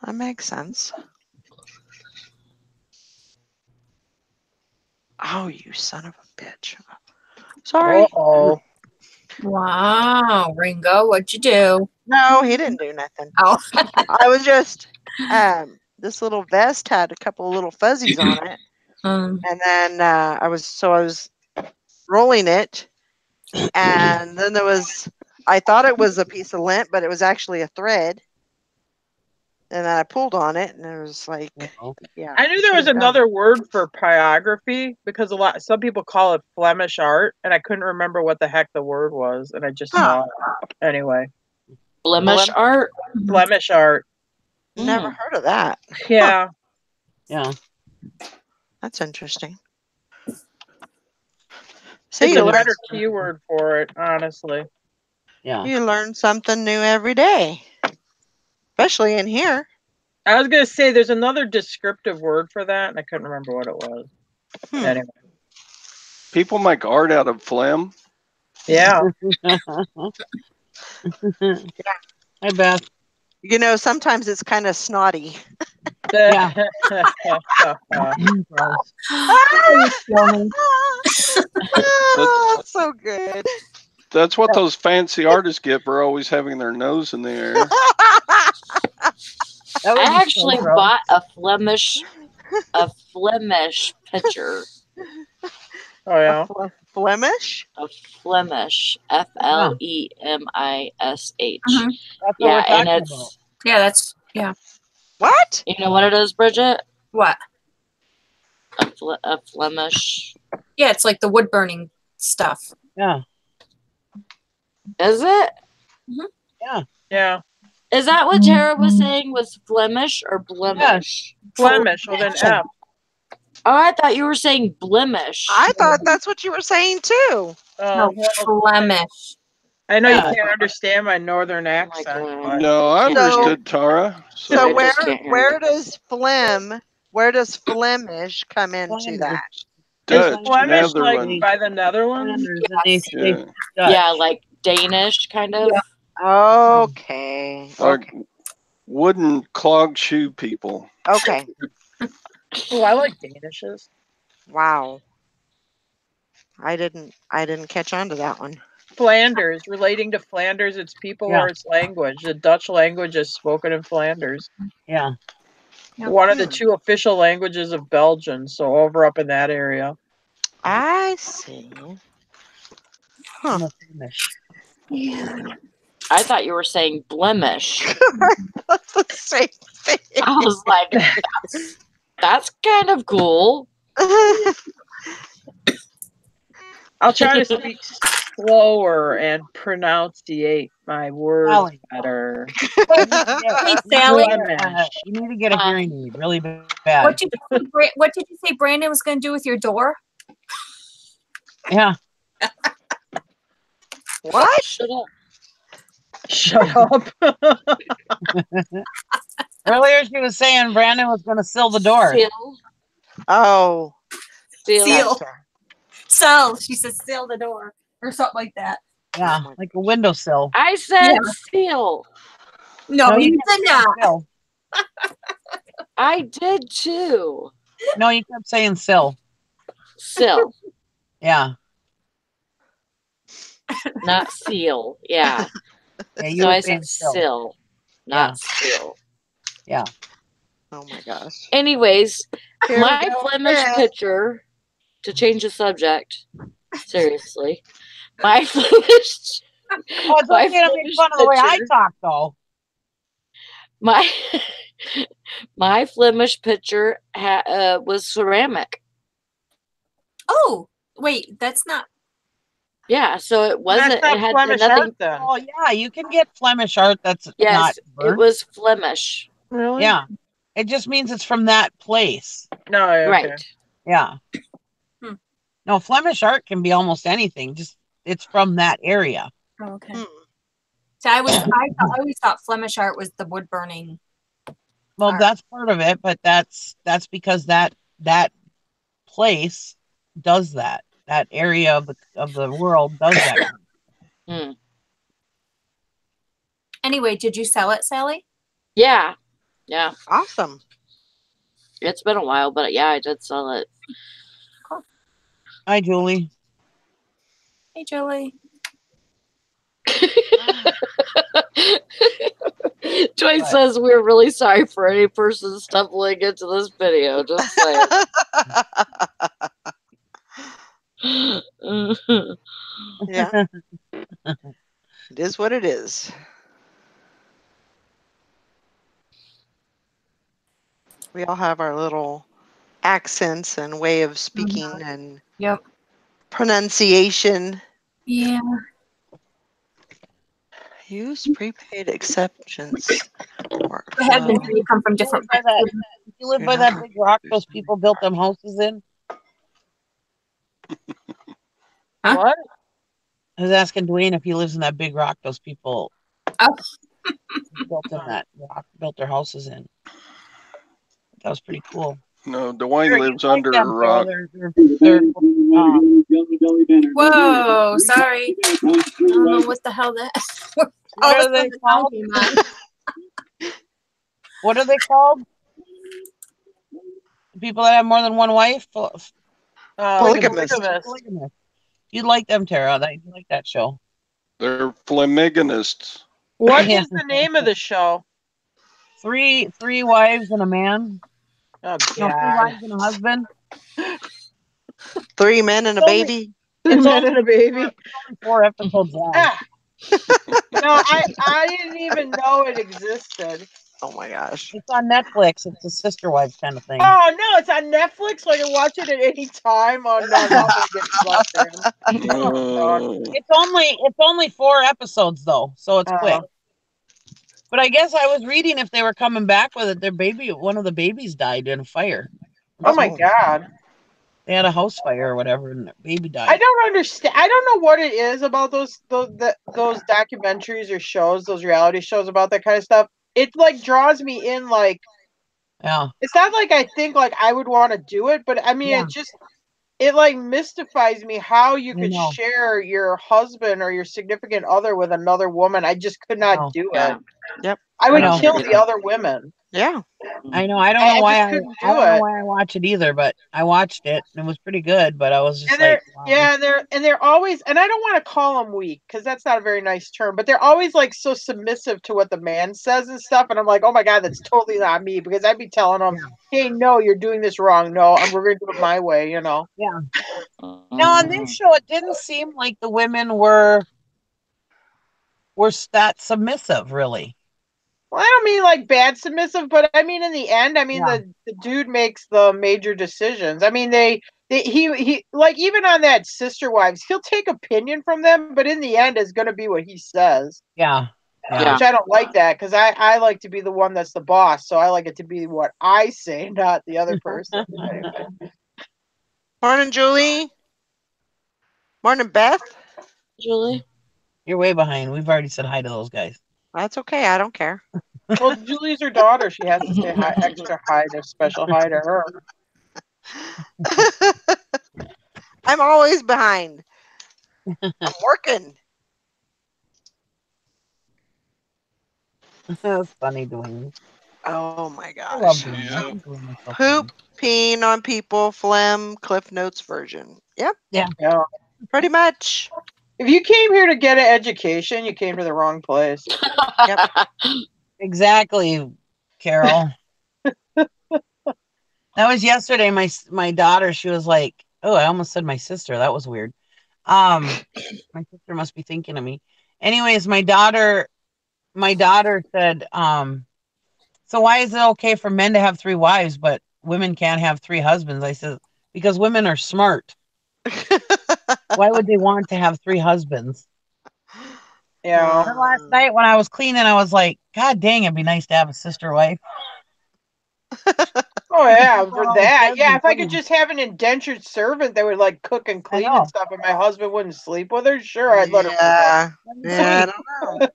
That makes sense. Oh, you son of a bitch. Sorry. Uh-oh. Wow, Ringo, what'd you do? No, he didn't do nothing. Oh. I was just, this little vest had a couple of little fuzzies on it. And then I was rolling it. And then I thought it was a piece of lint, but it was actually a thread. And then I pulled on it, and it was like, yeah. I knew there was another word for pyrography because some people call it Flemish art, and I couldn't remember what the heck the word was, and I just saw it. Anyway. Flemish art? Flemish art. Never heard of that. Yeah. Yeah. That's interesting. It's a better keyword for it, honestly. Yeah. You learn something new every day, especially in here. I was going to say there's another descriptive word for that, and I couldn't remember what it was. Anyway. People make art out of phlegm. Yeah. Hi, Beth. Sometimes it's kind of snotty. Yeah. That's so good. That's what those fancy artists get for always having their nose in the air. I actually bought a Flemish picture. Oh yeah. Flemish? A Flemish. Flemish. That's Mhm. what Yeah, we're and talking it's Yeah, that's yeah. What? you know what it is, Bridget? What? A Flemish. Yeah, it's like the wood burning stuff. about. Is it? Yeah. Is that what Tara was saying was Flemish or blemish? Flemish with an F. Oh, I thought you were saying blemish. I thought that's what you were saying too. No, Well, Flemish. I know Yeah. you can't understand my northern Oh my accent. God. but No, I Can't understood Tara. So I So where just can't hear where you. does Flemish come into that? Is Dutch, Flemish like Netherlands. by the Netherlands? Flanders, and they Yeah. speak Dutch. Yeah, like Danish, kind of. Yeah. Okay. Like wooden clog shoe people. Okay. Oh, I like Danishes. Wow. I didn't catch on to that one. Flanders, relating to Flanders, its people Yeah. or its language. The Dutch language is spoken in Flanders. Yeah. Yep. One of the two official languages of Belgium, so over up in that area. I see. Huh. I'm a Flemish. I thought you were saying blemish. That's the same thing. I was like, that's kind of cool. I'll try to speak slower and pronunciate my words Sally. better. Hey, Sally. You need to get a hearing aid really bad. What did you say Brandon was going to do with your door? Yeah. What? Shut up. Shut up. Earlier she was saying Brandon was going to seal the door. Seal. Oh. Seal. Gotcha. Sell. She says seal the door or something like that. Yeah, like a windowsill. I said Yeah. seal. No, you you kept did saying not. sill. I did too. No, you kept saying sill. Sill, Yeah. not seal. Yeah. Yeah, you So were I saying said sill. sill, not seal. Yeah. Oh my gosh. Anyways, Here my we go Flemish again. picture, to change the subject, seriously, my Flemish. Oh, it's my okay to make fun of the way I picture- talk, though. My my Flemish picture was ceramic. Oh, wait, that's not. Yeah, so it wasn't. That's not It had Flemish nothing. art then. Oh, yeah, you can get Flemish art that's not Yes, it burnt. was Flemish. Really? Yeah. It just means it's from that place. No, okay. Right. Yeah. Hmm. No, Flemish art can be almost anything. Just it's from that area. Oh, okay. Hmm. So I always thought Flemish art was the wood burning. Well, Art. that's part of it, but that's because that place does that. That area of the world does that. Hmm. Anyway, did you sell it, Sally? Yeah. Yeah. Awesome. It's been a while, but yeah, I did sell it. Hi, Julie. Hey, Julie. Joyce What? says we're really sorry for any person stumbling into this video. Just saying. Yeah. It is what it is. We all have our little accents and way of speaking and Yep. pronunciation. Yeah. Use prepaid exceptions. Or I had been flow. you come from different. If you live by that big rock those people built them houses in? Huh? What? I was asking Dwayne if he lives in that big rock those people Oh. built in that rock, built their houses in. That was pretty cool. No, Dwayne Sure, lives you like under a them, Phil. rock. They're Whoa, sorry. I don't know what the hell that. what are they called? What are they called? People that have more than one wife? Polygamist. Polygamist. You'd like them, Tara. You like that show. They're flamigonists. What Yeah. is the name of the show? Three wives and a man. Oh, No, 3 God. wives and a husband. 3 men and a baby. Two men and a baby. only 4 episodes long. Ah. No, I didn't even know it existed. Oh my gosh. It's on Netflix. It's a Sister Wives kind of thing. Oh no, it's on Netflix, so I can watch it at any time. Oh no, now I'm gonna get sucked in. Oh, It's only 4 episodes though, so it's quick. But I guess I was reading if they were coming back with it, one of the babies died in a fire. oh my god. They had a house fire or whatever, and their baby died. I don't understand. I don't know what it is about those documentaries or shows, those reality shows about that kind of stuff. It like draws me in. Like, Yeah. it's not like I think like I would want to do it, but I mean, it like mystifies me how you could share your husband or your significant other with another woman. I just could not do it. Yep. I would kill the other women. Yeah. I know. I don't know why I couldn't do don't know it. why I watch it either, but I watched it and it was pretty good. But I was just like, wow. they're always, and I don't want to call them weak because that's not a very nice term, but they're always like so submissive to what the man says and stuff. And I'm like, oh my god, that's totally not me, because I'd be telling them, hey, no, you're doing this wrong. No, we're gonna do it my way, you know. Yeah. Now on this show, it didn't seem like the women were that submissive, really. Well, I don't mean like bad submissive, but I mean in the end, I mean the dude makes the major decisions. I mean he like, even on that Sister Wives, he'll take opinion from them, but in the end is going to be what he says. Yeah. Which I don't like that, because I like to be the one that's the boss, so I like it to be what I say, not the other person. Morning, Julie. Morning, Beth. Julie. You're way behind. We've already said hi to those guys. That's okay. I don't care. Well, Julie's her daughter. She has to say hi, extra hi, to special hi to her. I'm always behind. I'm working. That's funny, Dwayne. Oh my gosh. I love doing that. Poop, peeing on people, phlegm, Cliff Notes version. Yep. Yeah. Pretty much. If you came here to get an education, you came to the wrong place. Yep. Exactly, Carol. That was yesterday. My daughter, she was like, oh, I almost said my sister. That was weird. My sister must be thinking of me. Anyways, my daughter said, so why is it okay for men to have 3 wives, but women can't have 3 husbands? I said, because women are smart. Why would they want to have 3 husbands? Yeah. And last night when I was cleaning, I was like, God dang, it'd be nice to have a sister wife. Oh yeah, for that. Yeah, if I could just have an indentured servant that would like cook and clean and stuff, and my husband wouldn't sleep with her, sure, I'd let her. Yeah, I don't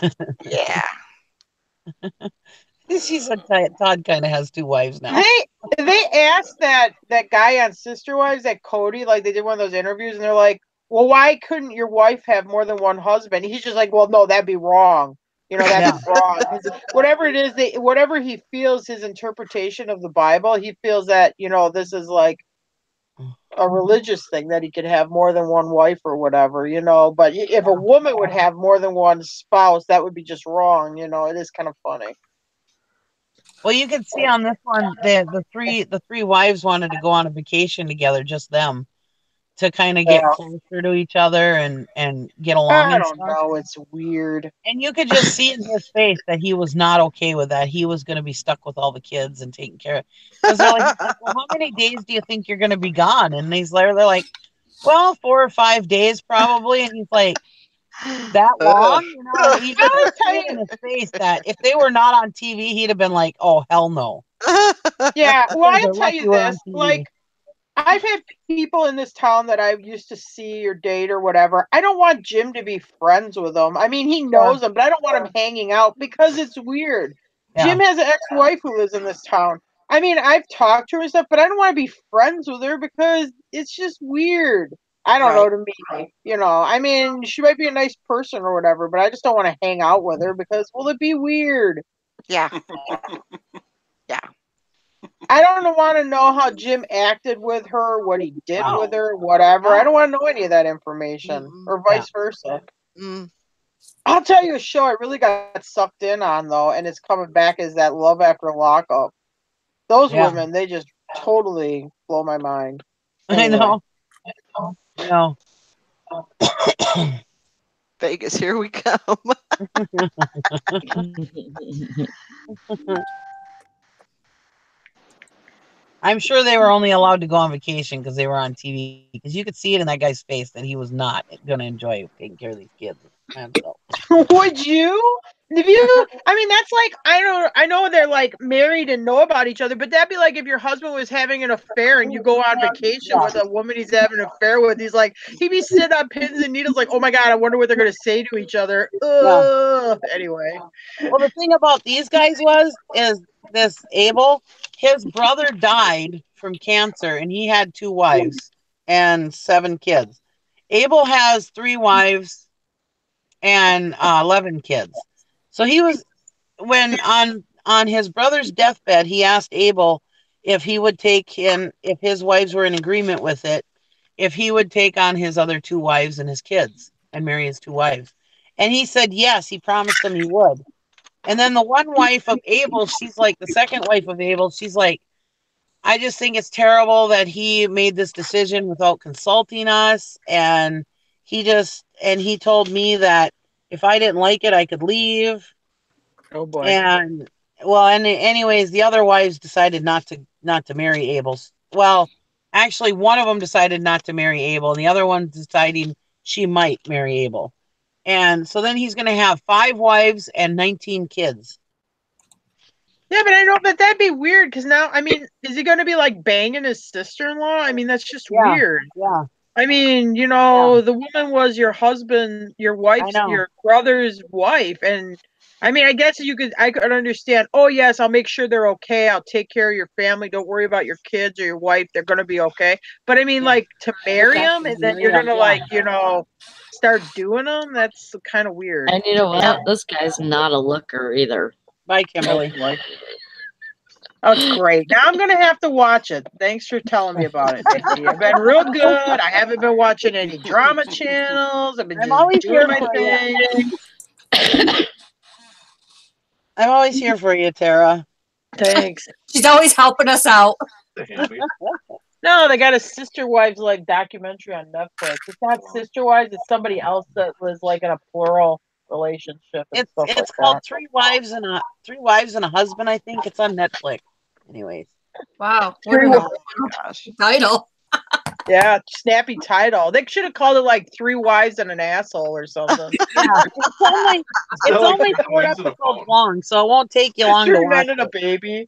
know. Yeah. She said Todd kind of has 2 wives now. They asked that guy on Sister Wives, that Cody, like they did one of those interviews, and they're like, well, why couldn't your wife have more than one husband? He's just like, well, no, that'd be wrong. You know, that'd be wrong. Whatever it is, whatever he feels, his interpretation of the Bible, he feels that, you know, this is like a religious thing, that he could have more than one wife or whatever, you know. But if a woman would have more than one spouse, that would be just wrong. You know, it is kind of funny. Well, you can see on this one, the three wives wanted to go on a vacation together, just them, to kind of get closer to each other and get along. I don't know. It's weird. And you could just see in his face that he was not okay with that. He was going to be stuck with all the kids and taking care of. Because they're like, well, how many days do you think you're going to be gone? And they're like, well, 4 or 5 days probably. And he's like, that long? You know, he just see in his face that if they were not on TV, he'd have been like, oh, hell no. Yeah, well, I'll tell you this. Like, I've had people in this town that I used to see or date or whatever. I don't want Jim to be friends with them. I mean, he knows them, but I don't want him hanging out because it's weird. Yeah. Jim has an ex-wife who lives in this town. I mean, I've talked to her and stuff, but I don't want to be friends with her because it's just weird. I don't know, to me, you know. I mean, she might be a nice person or whatever, but I just don't want to hang out with her because, will it be weird? Yeah. Yeah. I don't want to know how Jim acted with her, what he did with her, whatever. I don't want to know any of that information, or vice versa. I'll tell you a show I really got sucked in on, though, and it's coming back, is that Love After Lockup. Those Yeah. women, they just totally blow my mind. I know. No. Vegas, here we come. I'm sure they were only allowed to go on vacation because they were on TV. Because you could see it in that guy's face that he was not going to enjoy taking care of these kids. Would you? If you, I mean, that's like I know they're like married and know about each other, but that'd be like if your husband was having an affair and you go on vacation with a woman he's having an affair with. He's like, he'd be sitting on pins and needles, like, oh my god, I wonder what they're gonna say to each other. Anyway. Well, the thing about these guys is this Abel, his brother died from cancer, and he had 2 wives and 7 kids. Abel has 3 wives and 11 kids. So he was, when on his brother's deathbed, he asked Abel if he would take in, if his wives were in agreement with it, if he would take on his other 2 wives and his kids and marry his 2 wives. And he said yes, he promised him he would. And then the one wife of Abel, she's like, the second wife of Abel, she's like, I just think it's terrible that he made this decision without consulting us. And he told me that if I didn't like it, I could leave. Oh boy. And well, and anyways, the other wives decided not to marry Abel's. Well, actually, one of them decided not to marry Abel, and the other one deciding she might marry Abel. And so then he's going to have 5 wives and 19 kids. Yeah, but I know, but that'd be weird because now, I mean, is he going to be like banging his sister-in-law? I mean, that's just weird. Yeah. I mean, you know, the woman was your husband, your wife's, your brother's wife, and I mean, I guess I could understand. Oh yes, I'll make sure they're okay. I'll take care of your family. Don't worry about your kids or your wife. They're going to be okay. But I mean, like to marry them and then you're going to like, you know, start doing them. That's kind of weird. And you know what? This guy's not a looker either. Bye, Kimberly. Oh, it's great. Now I'm going to have to watch it. Thanks for telling me about it, Nikki. I've been real good. I haven't been watching any drama channels. I've been just doing my thing. I'm always here for you, Tara. Thanks. She's always helping us out. No, they got a Sister Wives like documentary on Netflix. It's not Sister Wives, it's somebody else that was like in a plural relationship and stuff like It's called that. 3 Wives and a Husband, I think. It's on Netflix. Anyways. Wow. Gosh. Title. Yeah, snappy title. They should have called it like 3 Wives and an Asshole or something. Yeah, it's only 4 episodes long, so it won't take you long to 3 watch men and a baby.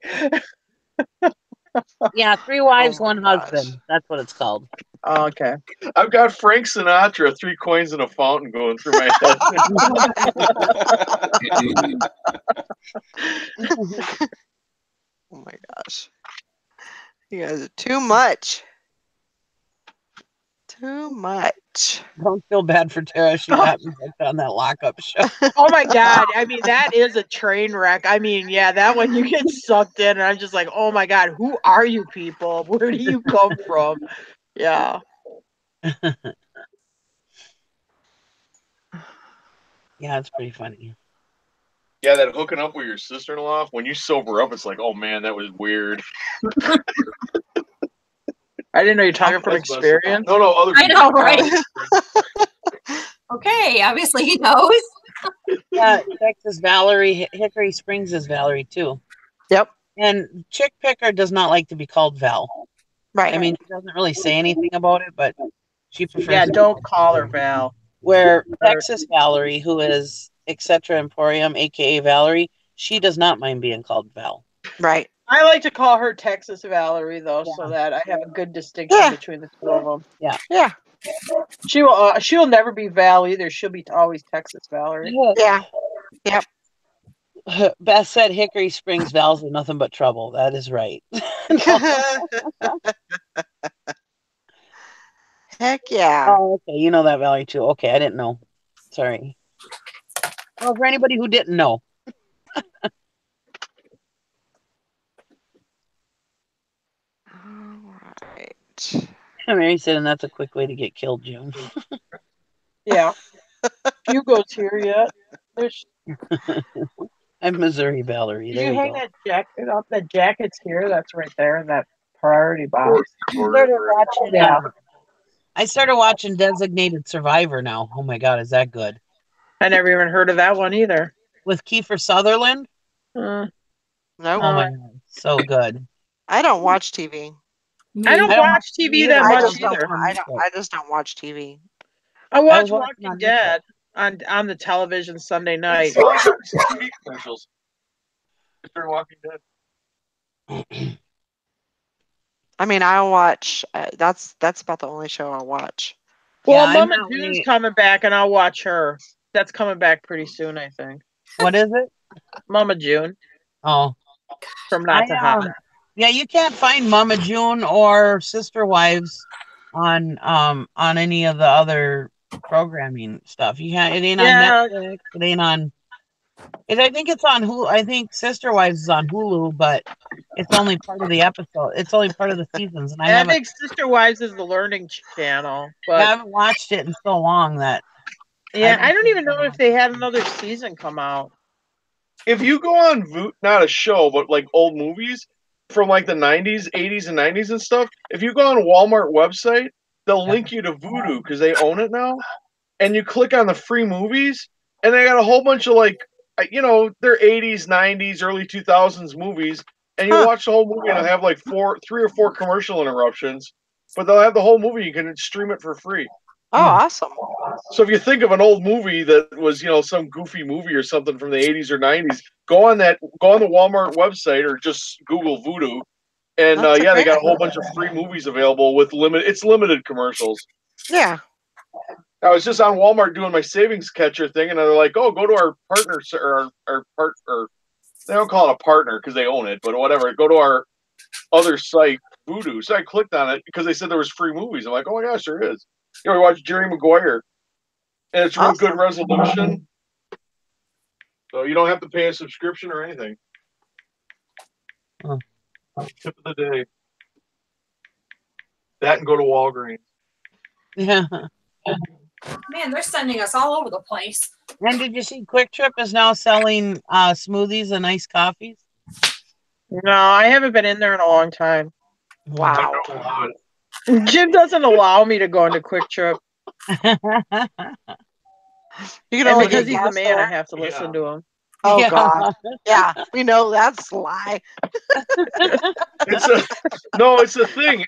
Yeah, 3 Wives, 1 Husband. That's what it's called. Oh, okay. I've got Frank Sinatra, 3 coins in a fountain going through my head. Oh my gosh. You guys are too much. Too much. Don't feel bad for Tara. She got me hooked on that lockup show. Oh my God. I mean, that is a train wreck. I mean, yeah, that one you get sucked in and I'm just like, oh my God, who are you people? Where do you come from? Yeah. Yeah, it's pretty funny. Yeah, that hooking up with your sister-in-law, when you sober up, it's like, oh man, that was weird. I didn't know you're talking from experience. No, other I people. know, right? Okay, obviously he knows. Yeah, Texas Valerie, Hickory Springs is Valerie too. Yep. And Chick Picker does not like to be called Val. Right. I mean, she doesn't really say anything about it, but she prefers. Yeah, don't call her Val. Where Texas Valerie, who is Etc. Emporium, aka Valerie, she does not mind being called Val. Right. I like to call her Texas Valerie though, so that I have a good distinction between the two of them. Yeah. Yeah. She'll never be Val either. She'll be always Texas Valerie. Yeah. Yep. Beth said Hickory Springs Val's are nothing but trouble. That is right. Heck yeah. Oh, okay. You know that Valerie too. Okay, I didn't know. Sorry. Well, for anybody who didn't know. All right. Mary said, and that's a quick way to get killed, June. Yeah. Hugo's here yet. I'm Missouri Valerie. Did There you you hang go. that jacket up? That jacket's here. That's right there in that priority box. I started watching. Yeah. I started watching Designated Survivor now. Oh my God, is that good? I never even heard of that one either. With Kiefer Sutherland. Nope. Oh my God, so good. I don't watch TV. I don't watch TV that I much just don't. either. I just don't watch TV. I watch was watching Walking on Dead on the television Sunday night. TV commercials. I started Walking Dead. I mean, I watch. That's about the only show I watch. Well, Yeah, I'm Mama not June's really- coming back, and I'll watch her. That's coming back pretty soon, I think. What is it? Mama June Oh, from Not to Hot. yeah, you can't find Mama June or Sister Wives on any of the other programming stuff. You can't. It ain't on Yeah. Netflix. It ain't on. I think it's on Hulu. I think Sister Wives is on Hulu, but it's only part of the episode. It's only part of the seasons, and I haven't. think Sister Wives is the learning channel, I but haven't watched it in so long that. yeah, I don't even know if they had another season come out. If you go on not a show, but like old movies from like the 90s, 80s, and 90s and stuff, if you go on Walmart website, they'll link you to Vudu because they own it now. And you click on the free movies, and they got a whole bunch of like, they're 80s, 90s, early 2000s movies. And you watch the whole movie, and they'll have like 3 or 4 commercial interruptions, but they'll have the whole movie. You can stream it for free. Oh, awesome. So if you think of an old movie that was, some goofy movie or something from the 80s or 90s, go on the Walmart website or just Google Vudu. And they got a whole bunch of free movies available with limited commercials. Yeah. I was just on Walmart doing my savings catcher thing, and they're like, "Oh, go to our partner or they don't call it a partner because they own it, but whatever. Go to our other site, Vudu." So I clicked on it because they said there was free movies. I'm like, "Oh my gosh, there is." We watched Jerry Maguire, and it's real good resolution. So you don't have to pay a subscription or anything. Tip of the day. That and go to Walgreens. Yeah. Man, they're sending us all over the place. And did you see Quick Trip is now selling smoothies and iced coffees? No, I haven't been in there in a long time. Wow. Jim doesn't allow me to go into Quick Trip. You can And only because get he's a gas man, there? I have to listen to him. Oh Yeah. God. Yeah, we know that's a lie. It's a thing.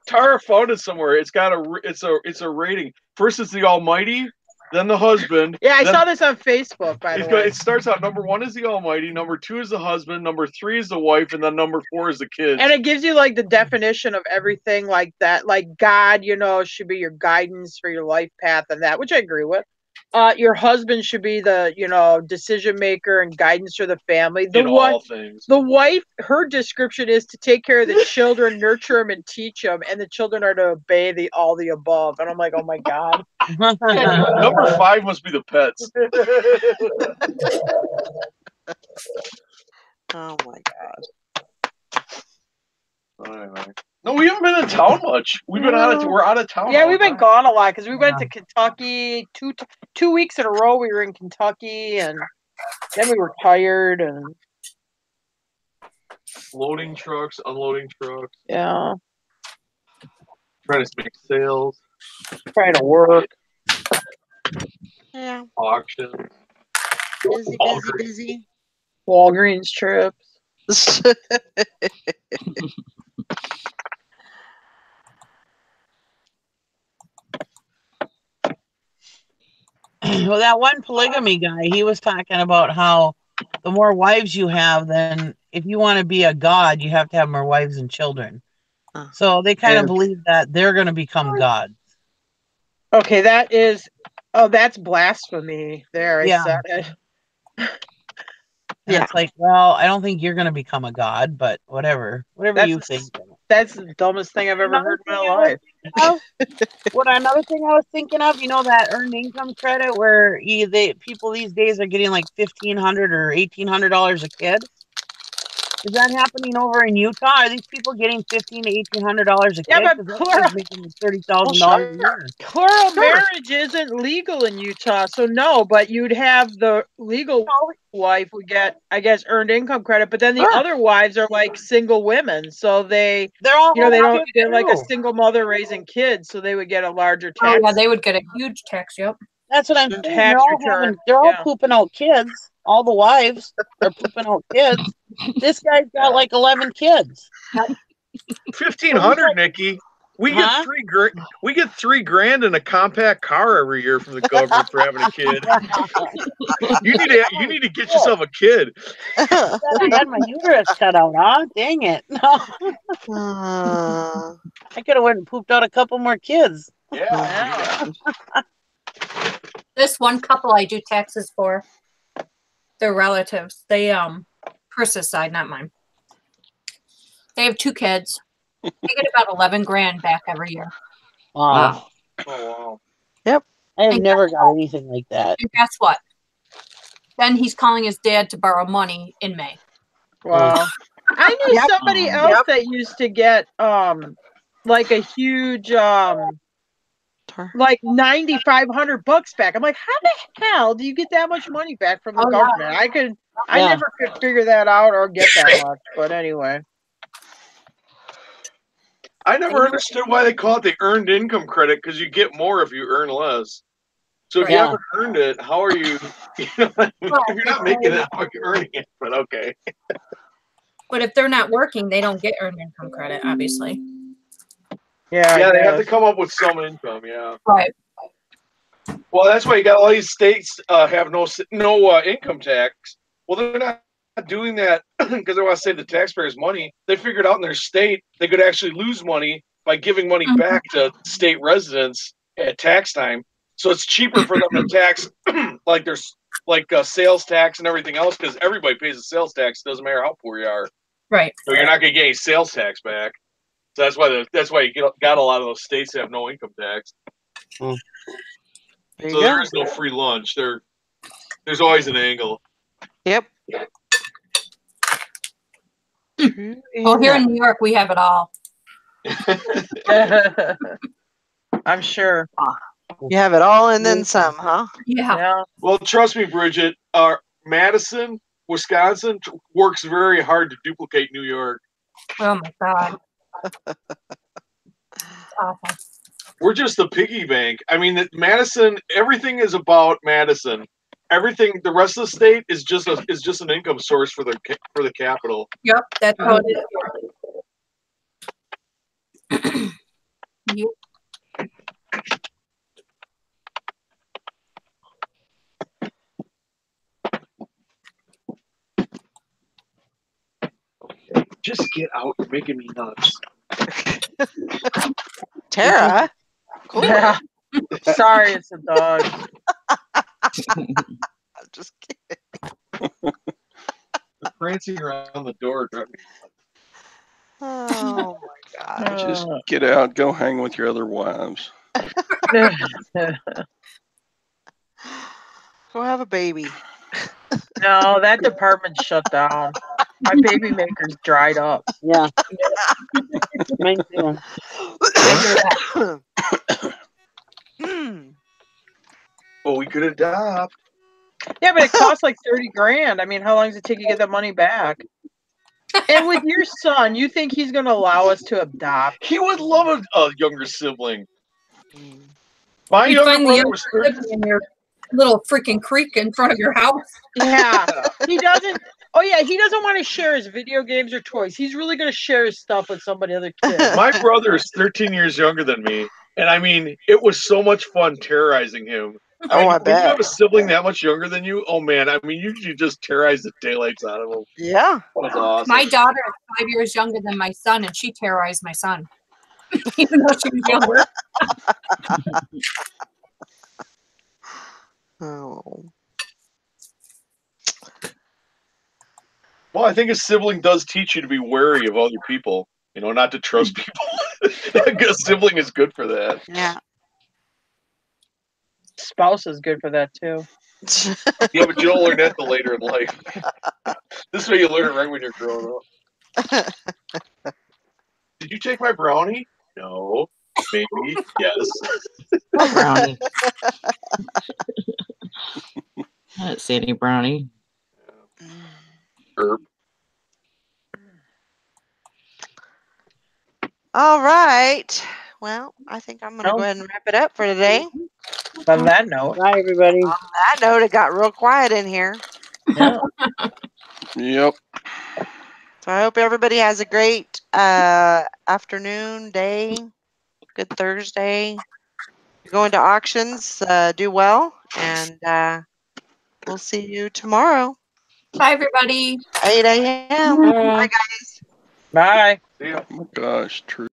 Tara found it somewhere. It's got it's a rating. First it's the Almighty, then the husband. Yeah, I then, saw this on Facebook, by the way. It starts out number 1 is the Almighty, number 2 is the husband, number 3 is the wife, and then number 4 is the kids. And it gives you like the definition of everything like that. Like God, should be your guidance for your life path and that, which I agree with. Your husband should be the, decision maker and guidance for the family. All things. The wife, her description is to take care of the children, nurture them, and teach them, and the children are to obey all the above. And I'm like, oh my God. Number 5 must be the pets. Oh my God. Anyway. No, we haven't been in town much. We're out of town. Yeah, we've been gone a lot because we went to Kentucky 2 weeks in a row. We were in Kentucky, and then we were tired and loading trucks, unloading trucks. Yeah. Trying to make sales. Trying to work. Yeah. Auction. Busy. Walgreens trips. Well, that one polygamy guy, he was talking about how the more wives you have, then if you want to be a god, you have to have more wives and children. So they kind of believe that they're going to become gods. Okay, that's blasphemy there. Yeah. I said it. And it's like, well, I don't think you're going to become a god, but whatever you think. That's the dumbest thing I've ever heard in my life. Another thing I was thinking of, that earned income credit where people these days are getting like $1,500 or $1,800 a kid. Is that happening over in Utah? Are these people getting $1,500 to $1,800 a Yeah, kid? but Because that plural, guy's making $30,000 Well, a year. plural Sure. marriage isn't legal in Utah, so no. But you'd have the legal wife would get, I guess, earned income credit, but then the Sure. other wives are like single women, so They're all they don't. kids They're like a too. single mother raising kids, so they would get a larger Oh tax yeah, they would get a huge tax. Yep. That's what I'm saying. tax return. They're all Yeah. pooping out kids. All the wives are pooping out kids. This guy's got like 11 kids. 1,500, Nikki. We get Huh? We get $3,000 in a compact car every year from the government for having a kid. You need to get yourself a kid. I had my uterus cut out, huh? Dang it. No. I could have went and pooped out a couple more kids. Yeah. This one couple I do taxes for, they're relatives. They Chris's side, not mine. They have 2 kids. They get about 11 grand back every year. Wow. Oh wow. Yep. I have And never got anything like that. And guess what? Then he's calling his dad to borrow money in May. Wow. I knew Yep. somebody else that used to get like a huge like $9,500 back. I'm like, how the hell do you get that much money back from the government? I never could figure that out or get that much. But anyway. I never understood why they call it the earned income credit, because you get more if you earn less. So if you haven't earned it, how are you? If you're not making it, how are you earning it? But okay. But if they're not working, they don't get earned income credit, obviously. Yeah, they have to come up with some income. Yeah. Right. Well, that's why you got all these states have no income tax. Well, they're not doing that because they want to save the taxpayers money. They figured out in their state they could actually lose money by giving money back to state residents at tax time. So it's cheaper for them to tax like there's sales tax and everything else, because everybody pays a sales tax. Doesn't matter how poor you are. Right. So you're not going to get any sales tax back. So that's why you got a lot of those states that have no income tax. So there is no free lunch. There's always an angle. Yep. Well, here in New York, we have it all. I'm sure. You have it all and then some, huh? Yeah. Well, trust me, Bridget. Madison, Wisconsin works very hard to duplicate New York. Oh my God. Awful. We're just the piggy bank. I mean, Madison. Everything is about Madison. Everything. The rest of the state is just an income source for the capital. Yep, that's how it is. Yep. Just get out. You're making me nuts. Tara. Cool. Yeah. Sorry, it's a dog. I'm just kidding. Prancing around the door. Oh my God. Just get out. Go hang with your other wives. Go have a baby. No, that department's shut down. My baby maker's dried up. Yeah. Mine too. Well, we could adopt. Yeah, but it costs like 30 grand. I mean, how long does it take you to get that money back? And with your son, you think he's going to allow us to adopt? He would love a younger sibling. My You younger find the brother younger was 30. sibling in your little freaking creek in front of your house. Yeah. He doesn't. Oh, yeah. He doesn't want to share his video games or toys. He's really going to share his stuff with somebody other kid. My brother is 13 years younger than me. And I mean, it was so much fun terrorizing him. I when bet. you have a sibling that much younger than you, oh man, I mean, you just terrorize the daylights out of them. Yeah. That's awesome. My daughter is 5 years younger than my son, and she terrorized my son, even though she was younger. Oh. Well, I think a sibling does teach you to be wary of other people. You know, not to trust people. A sibling is good for that. Yeah. Spouse is good for that too. Yeah, but you don't learn that till later in life. This way you learn it right when you're growing up. Did you take my brownie? No. Maybe. Yes. Poor brownie. I didn't see any brownie. Herb. All right. Well, I think I'm going to go ahead and wrap it up for today. On that note. Bye, everybody. On that note, it got real quiet in here. Yeah. Yep. So I hope everybody has a great afternoon, day, good Thursday. You're going to auctions, do well, and we'll see you tomorrow. Bye, everybody. 8 a.m. Bye, guys. Bye. See ya. Oh my gosh, true.